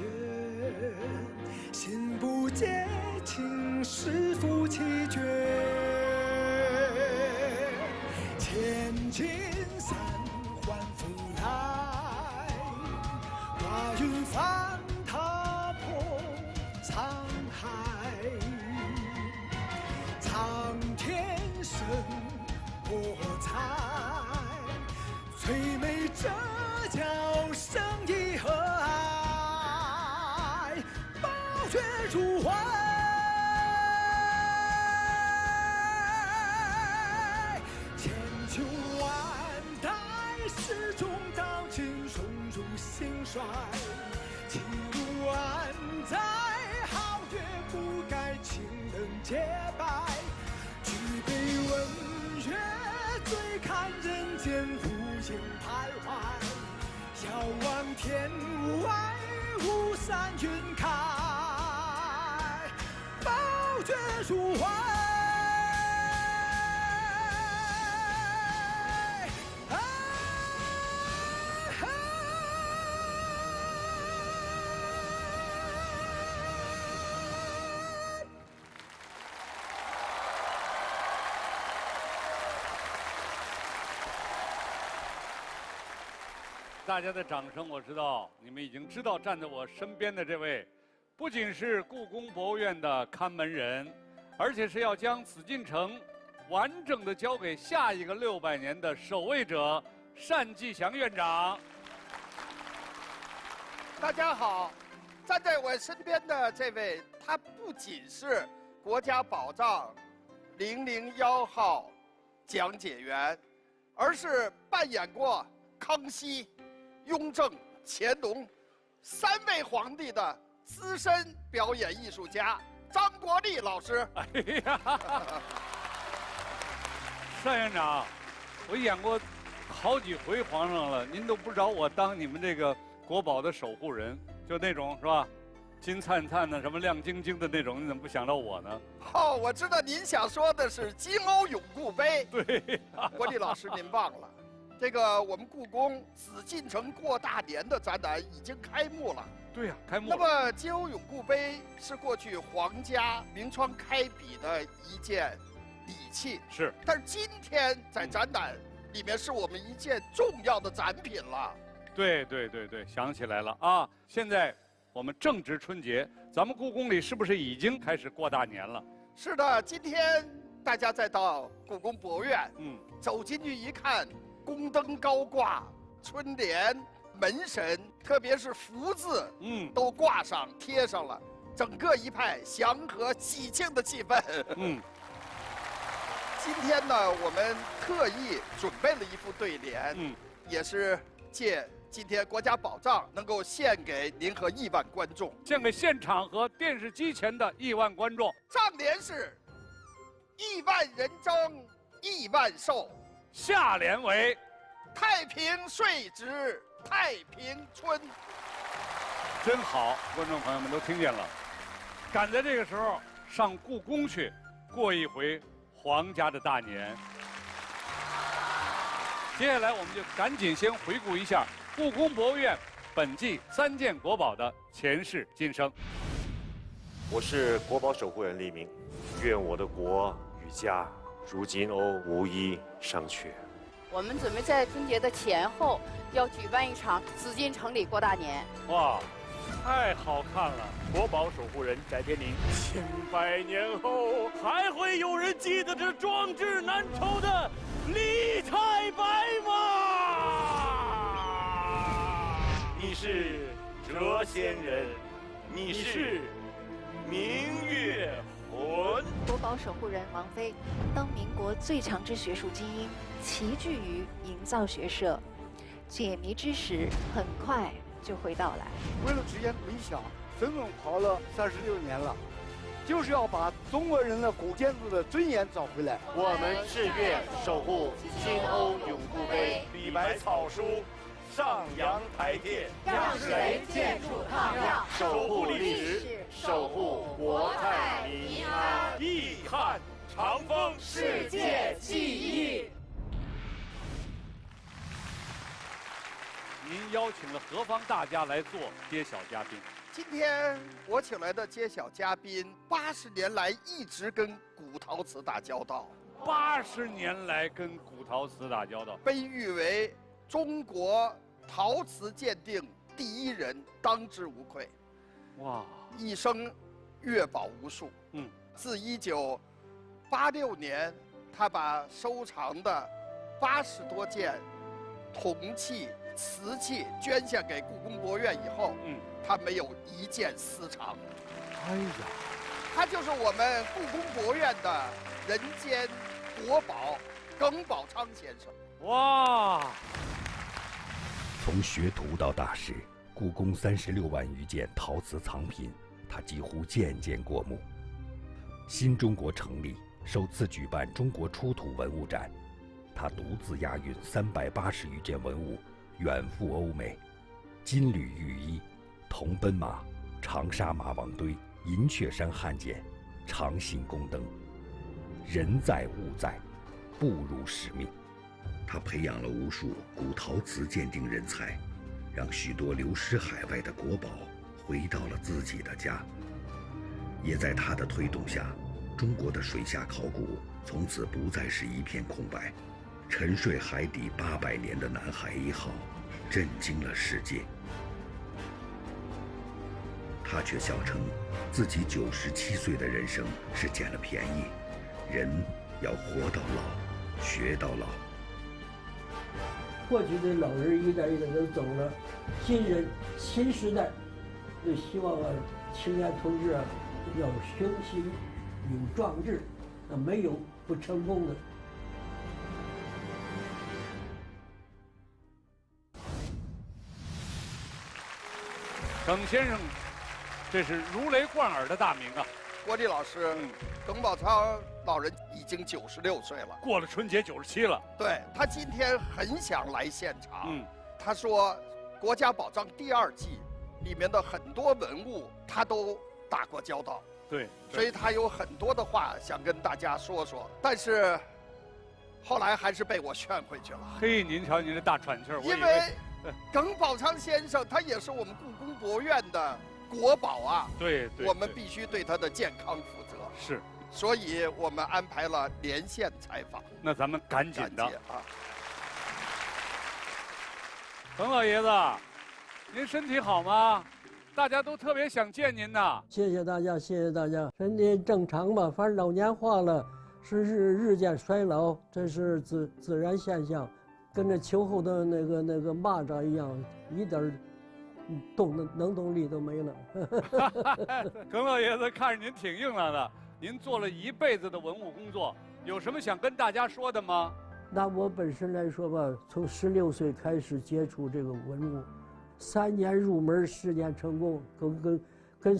心不结情，是夫妻诀。千金散，还复来。挂云翻，踏破沧海。苍天生我材，翠眉折角生意和爱，抱月入怀。千秋万代始终到今荣辱兴衰。歧路安在，皓月不改，情人节拜。举杯问月，醉看人间如影徘徊。遥望天外，雾散云开，抱月入怀。大家的掌声，我知道你们已经知道，站在我身边的这位，不仅是故宫博物院的看门人，而且是要将紫禁城完整的交给下一个600年的守卫者单霁翔院长。大家好，站在我身边的这位，他不仅是国家宝藏001号讲解员，而是扮演过康熙、雍正、乾隆3位皇帝的资深表演艺术家张国立老师。哎呀，单院长，我演过好几回皇上了，您都不找我当你们这个国宝的守护人，就那种是吧？金灿灿的，什么亮晶晶的那种，你怎么不想到我呢？哦，我知道您想说的是金瓯永固杯。对，国立老师您忘了。这个我们故宫紫禁城过大年的展览已经开幕了。对呀，开幕了。那么金瓯永固杯是过去皇家明窗开笔的一件礼器，是。但是今天在展览里面是我们一件重要的展品了。对，想起来了啊！现在我们正值春节，咱们故宫里是不是已经开始过大年了？是的，今天大家再到故宫博物院，走进去一看，宫灯高挂，春联、门神，特别是福字，都挂上贴上了，整个一派祥和喜庆的气氛。今天呢，我们特意准备了一副对联，也是借今天国家宝藏能够献给您和亿万观众，献给现场和电视机前的亿万观众。上联是亿万人争，亿万寿；下联为太平岁值太平春。真好，观众朋友们都听见了，赶在这个时候上故宫去过一回皇家的大年。接下来我们就赶紧先回顾一下故宫博物院本季3件国宝的前世今生。我是国宝守护人李明，愿我的国与家如今欧无一伤缺。我们准备在春节的前后要举办一场紫禁城里过大年。哇，太好看了！国宝守护人翟天临，100年后还会有人记得这壮志难酬的李太白吗？你是谪仙人，你是明月魂。国宝守护人王菲，当民国最强之学术精英，齐聚于营造学社，解谜之时很快就会到来。为了实现理想，整整跑了36年了，就是要把中国人的古建筑的尊严找回来。我们誓愿守护新欧永固碑、李白草书、上阳台帖，让水建筑抗让，守护历史，守护国泰民安，义汉长风，世界记忆。您邀请了何方大家来做揭晓嘉宾？今天我请来的揭晓嘉宾，80年来一直跟古陶瓷打交道。80年来跟古陶瓷打交道，被誉为中国陶瓷鉴定第1人，当之无愧。哇！一生阅宝无数。自1986年，他把收藏的80多件铜器、瓷器捐献给故宫博物院以后，他没有一件私藏。哎呀，他就是我们故宫博物院的人间国宝耿宝昌先生。哇！从学徒到大师，故宫36万余件陶瓷藏品，他几乎件件过目。新中国成立，首次举办中国出土文物展，他独自押运380余件文物，远赴欧美。金缕玉衣、铜奔马、长沙马王堆、银雀山汉简、长信宫灯，人在物在，不辱使命。他培养了无数古陶瓷鉴定人才，让许多流失海外的国宝回到了自己的家。也在他的推动下，中国的水下考古从此不再是一片空白。沉睡海底800年的南海1号震惊了世界。他却笑称自己97岁的人生是捡了便宜，人要活到老，学到老。过去的老人一代一代都走了，新时代就希望青年同志啊，要雄心有壮志，没有不成功的。耿先生，这是如雷贯耳的大名啊！郭丽老师，耿宝昌老人已经96岁了，过了春节97了。对，他今天很想来现场。他说，国家宝藏第2季里面的很多文物他都打过交道。对，所以他有很多的话想跟大家说说，但是后来还是被我劝回去了。嘿，您瞧您这大喘气儿，因为耿宝昌先生他也是我们故宫博物院的国宝啊。对，我们必须对他的健康负责。是，所以我们安排了连线采访。那咱们赶紧的啊！耿老爷子，您身体好吗？大家都特别想见您呐。谢谢大家，谢谢大家。身体正常吧，反正老年化了，是日渐衰老，这是自然现象。跟那秋后的那个蚂蚱一样，一点能动力都没了。耿老爷子看着您挺硬朗的，您做了一辈子的文物工作，有什么想跟大家说的吗？那我本身来说吧，从16岁开始接触这个文物，3年入门，10年成功，跟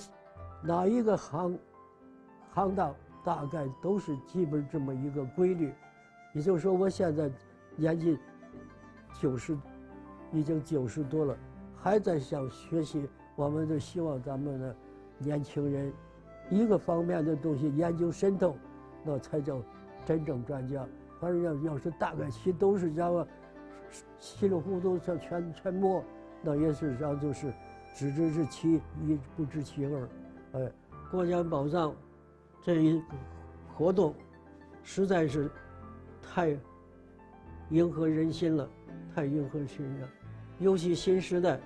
哪一个行当大概都是基本这么一个规律。也就是说，我现在年纪已经90多了，还在想学习。我们都希望咱们的年轻人，一个方面的东西研究深透，那才叫真正专家。反正要是大概其都是这样稀里糊涂全摸，那也是上就是只知其其一，不知其二。哎，国家宝藏这一活动实在是太迎合人心了，太迎合人心了。尤其新时代，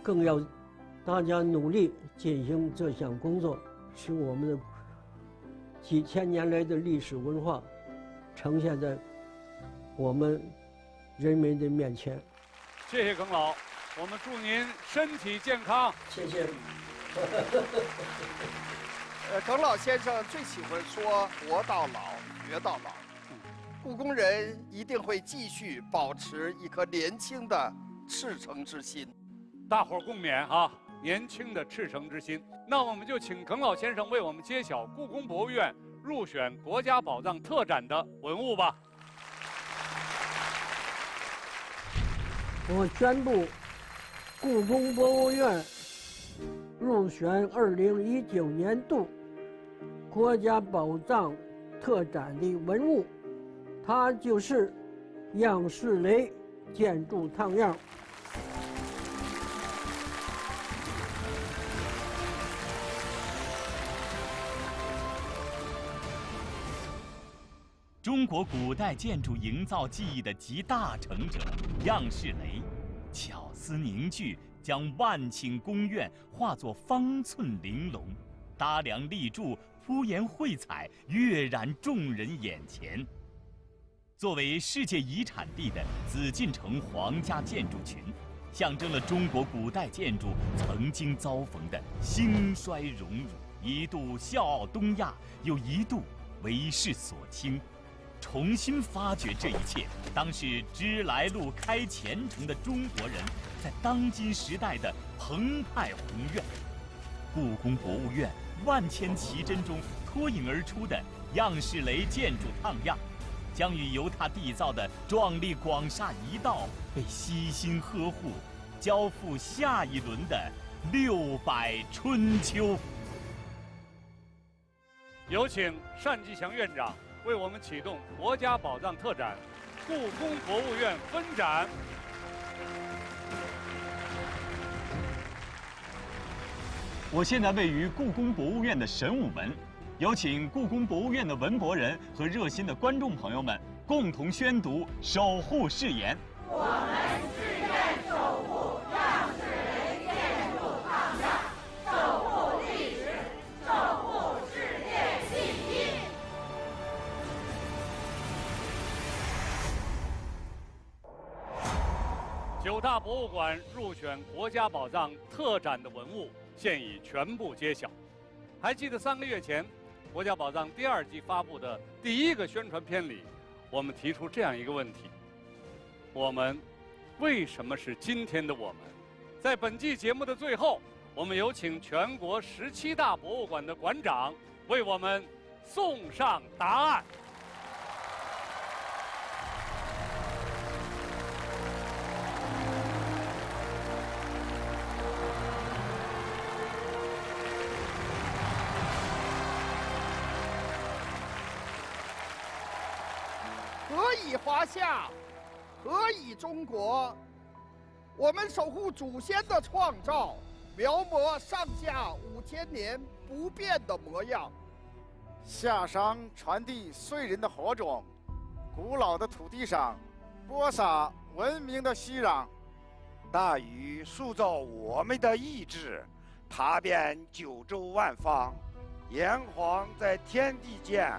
更要大家努力进行这项工作，使我们的几千年来的历史文化呈现在我们人民的面前。谢谢耿老，我们祝您身体健康。谢谢。耿老先生最喜欢说“活到老，学到老”。故宫人一定会继续保持一颗年轻的赤诚之心。大伙儿共勉啊，年轻的赤诚之心。那我们就请耿老先生为我们揭晓故宫博物院入选国家宝藏特展的文物吧。我宣布，故宫博物院入选2019年度国家宝藏特展的文物，它就是样式雷建筑烫样。中国古代建筑营造技艺的集大成者样式雷，巧思凝聚，将万顷宫苑化作方寸玲珑，搭梁立柱，铺颜绘彩，跃然众人眼前。作为世界遗产地的紫禁城皇家建筑群，象征了中国古代建筑曾经遭逢的兴衰荣辱，一度笑傲东亚，又一度为世所倾。重新发掘这一切，当是知来路开前程的中国人在当今时代的澎湃宏愿。故宫博物院万千奇珍中脱颖而出的样式雷建筑烫样，将与由它缔造的壮丽广厦一道被悉心呵护，交付下一轮的600春秋。有请单霁翔院长为我们启动国家宝藏特展故宫博物院分展。我现在位于故宫博物院的神武门，有请故宫博物院的文博人和热心的观众朋友们共同宣读守护誓言。我们誓愿守护样式雷建筑烫样，守护历史，守护世界记忆。9大博物馆入选国家宝藏特展的文物现已全部揭晓。还记得3个月前，国家宝藏第2季发布的第1个宣传片里，我们提出这样一个问题：我们为什么是今天的我们？在本季节目的最后，我们有请全国17大博物馆的馆长为我们送上答案。何以华夏，何以中国？我们守护祖先的创造，描摹上下5000年不变的模样。夏商传递燧人的火种，古老的土地上播撒文明的熙壤。大禹塑造我们的意志，踏遍9州万方。炎黄在天地间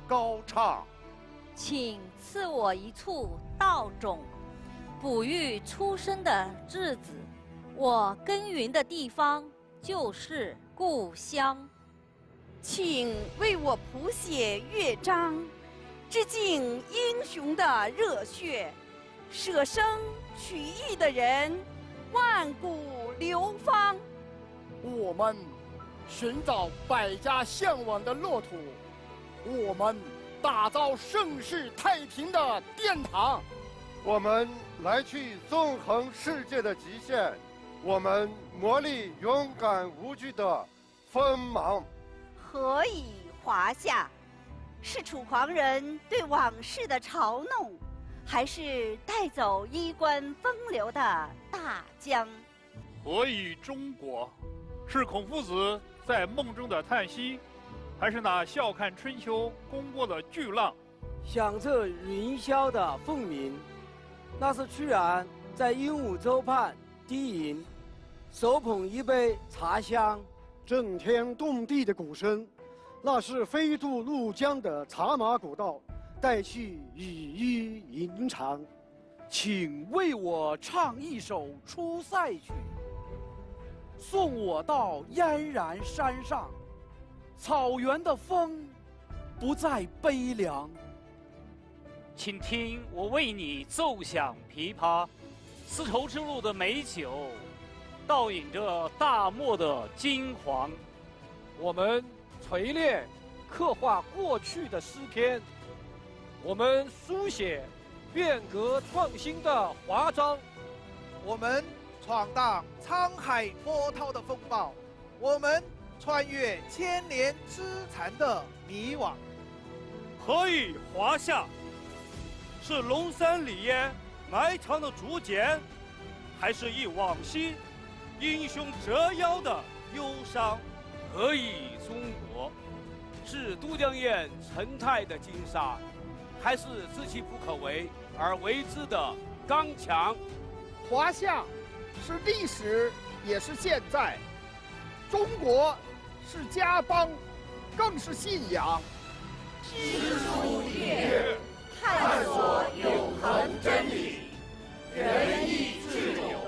高唱。请赐我一簇稻种，哺育出生的日子，我耕耘的地方就是故乡。请为我谱写乐章，致敬英雄的热血，舍生取义的人，万古流芳。我们寻找百家向往的乐土，我们打造盛世太平的殿堂，我们来去纵横世界的极限，我们磨砺勇敢无惧的锋芒。何以华夏？是楚狂人对往事的嘲弄，还是带走衣冠风流的大江？何以中国？是孔夫子在梦中的叹息，还是那笑看春秋功过的巨浪？响彻云霄的凤鸣，那是屈原在鹦鹉洲畔低吟，手捧一杯茶香。震天动地的鼓声，那是飞渡怒江的茶马古道，带去羽衣吟长。请为我唱一首《出塞曲》，送我到燕然山上，草原的风不再悲凉。请听我为你奏响琵琶，丝绸之路的美酒，倒映着大漠的金黄。我们锤炼刻画过去的诗篇，我们书写变革创新的华章，我们闯荡沧海波涛的风暴，我们穿越千年之残的迷惘。何以华夏？是龙山里烟埋藏的竹简，还是忆往昔英雄折腰的忧伤？何以中国？是都江堰成泰的金沙，还是知其不可为而为之的刚强？华夏是历史，也是现在；中国是家邦，更是信仰。知书达理，探索永恒真理，仁义智勇，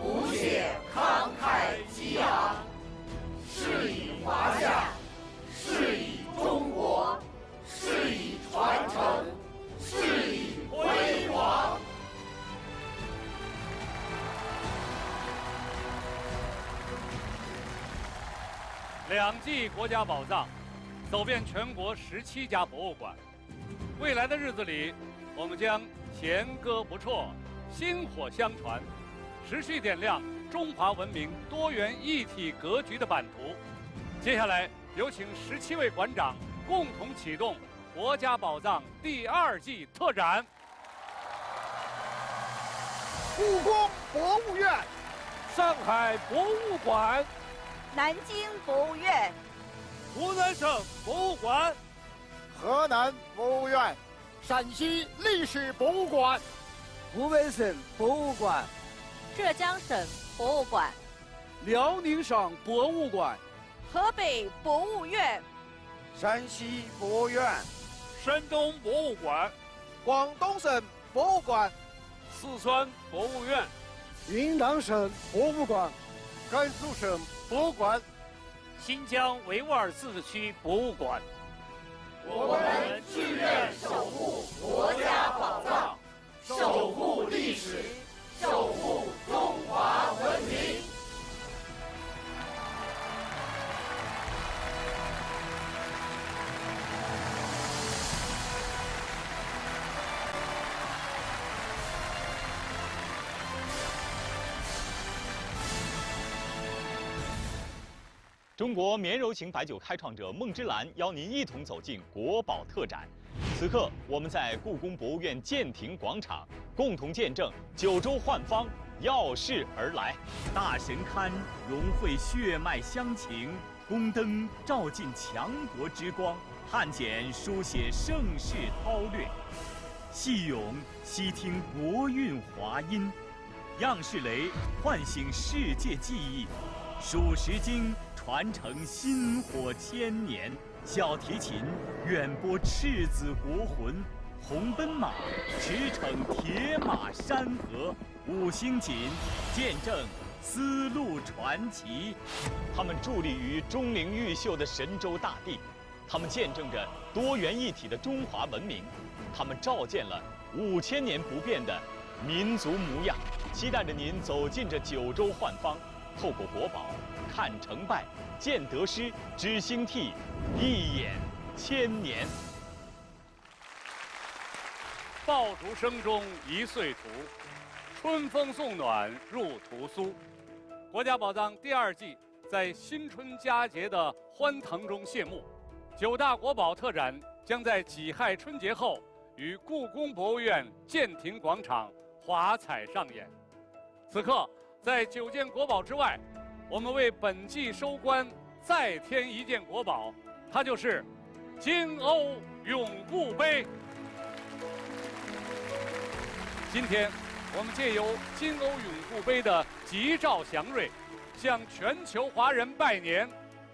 谱写慷慨激昂。是以华夏，是以中国，是以传承，是以辉煌。2季国家宝藏，走遍全国17家博物馆。未来的日子里，我们将弦歌不辍，薪火相传，持续点亮中华文明多元一体格局的版图。接下来，有请17位馆长共同启动国家宝藏第2季特展。故宫博物院、上海博物馆、南京博物院、湖南省博物馆、河南博物院、陕西历史博物馆、湖北省博物馆、浙江省博物馆、辽宁省博物馆、河北博物院、山西博物院、山东博物馆、广东省博物馆、四川博物院、云南省博物馆、甘肃省博物馆、新疆维吾尔自治区博物馆。我们志愿守护国家宝藏，守护历史，守护中华文明。中国绵柔情白酒开创者孟之兰邀您一同走进国宝特展。此刻，我们在故宫博物院建亭广场，共同见证九州焕方耀世而来。大神龛融汇血脉乡情，宫灯照进强国之光，汉简书写盛世韬略，戏咏悉听国韵华音，样式雷唤醒世界记忆，蜀石经传承薪火千年，小提琴远播赤子国魂，红奔马驰骋铁马山河，五星锦见证丝路传奇。他们伫立于钟灵毓秀的神州大地，他们见证着多元一体的中华文明，他们照见了5000年不变的民族模样。期待着您走进这九州幻方，透过国宝看成败，见得失，知兴替，一眼千年。爆竹声中一岁除，春风送暖入屠苏。国家宝藏第2季在新春佳节的欢腾中谢幕。9大国宝特展将在己亥春节后于故宫博物院建亭广场华彩上演。此刻，在9件国宝之外，我们为本季收官再添一件国宝，它就是金瓯永固杯。今天，我们借由金瓯永固杯的吉兆祥瑞，向全球华人拜年，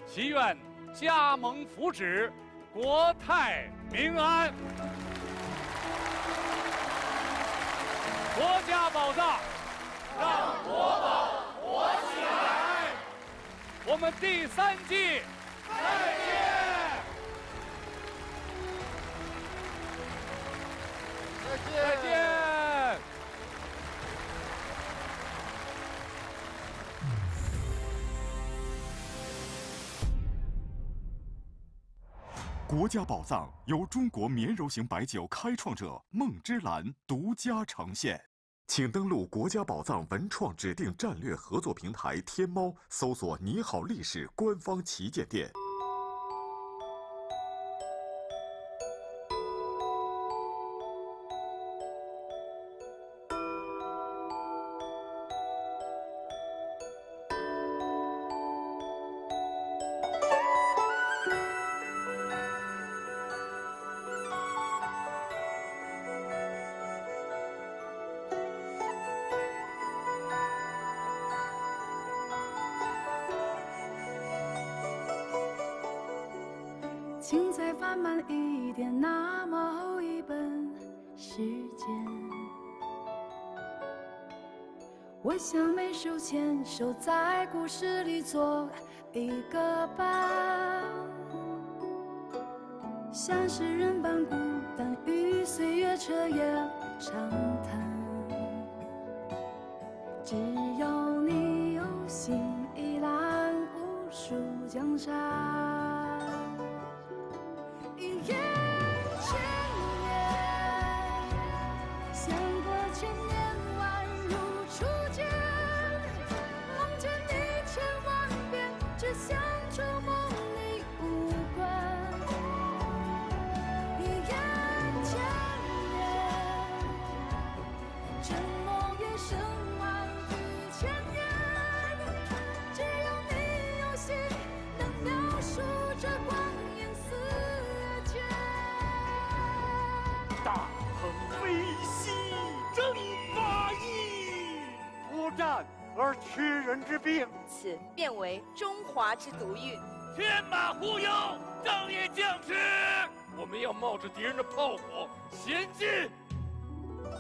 祈愿家蒙福祉，国泰民安。国家宝藏，让国宝活起来。我们第3季再见。再见。国家宝藏由中国绵柔型白酒开创者梦之蓝独家呈现，请登录国家宝藏文创指定战略合作平台天猫，搜索“你好历史”官方旗舰店。请再放慢一点，那么厚一本时间。我想每手牵手在故事里做一个伴，像诗人般孤单，与岁月彻夜长谈。只有你有心，一览无数江山。一眼千年，相隔千年，宛如初见。梦见你千万遍，只想触摸你无关。一眼千年，沉默也胜万语千言。只有你有心，能描述这光阴似箭。大鹏飞兮争霸意，不战而屈人之兵，此便为中华之独运。天马忽悠，正义将至。我们要冒着敌人的炮火前进。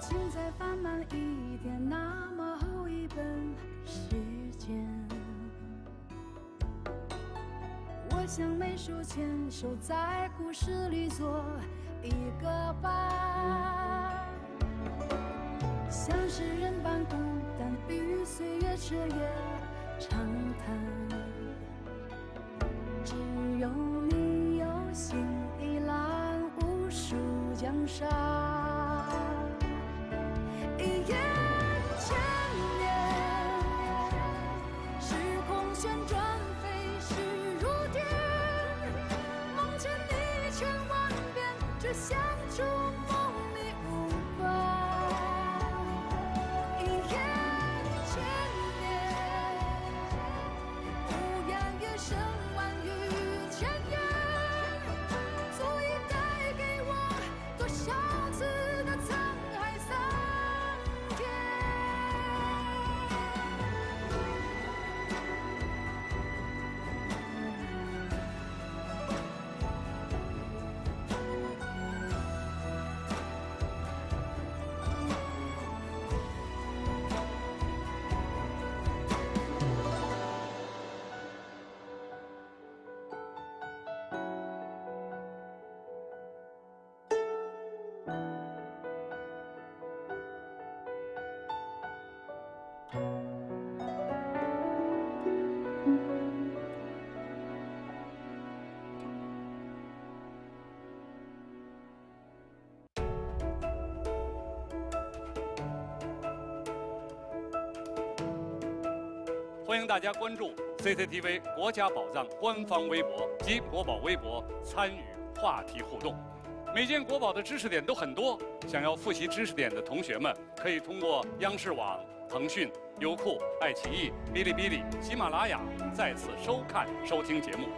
请再放慢一点，那么厚一本时间。我想每手牵手在故事里做一个伴，像诗人般孤单，与岁月彻夜长谈。只有你有心，一览无数江山。一眼千年，时空旋转，飞逝如电。梦见你千万遍，只想触摸你无关。一眼千年，无言也胜万语千言，足以带给我多少次欢迎大家关注 CCTV 国家宝藏官方微博及国宝微博，参与话题互动。每件国宝的知识点都很多，想要复习知识点的同学们，可以通过央视网、腾讯、优酷、爱奇艺、哔哩哔哩、喜马拉雅再次收看收听节目。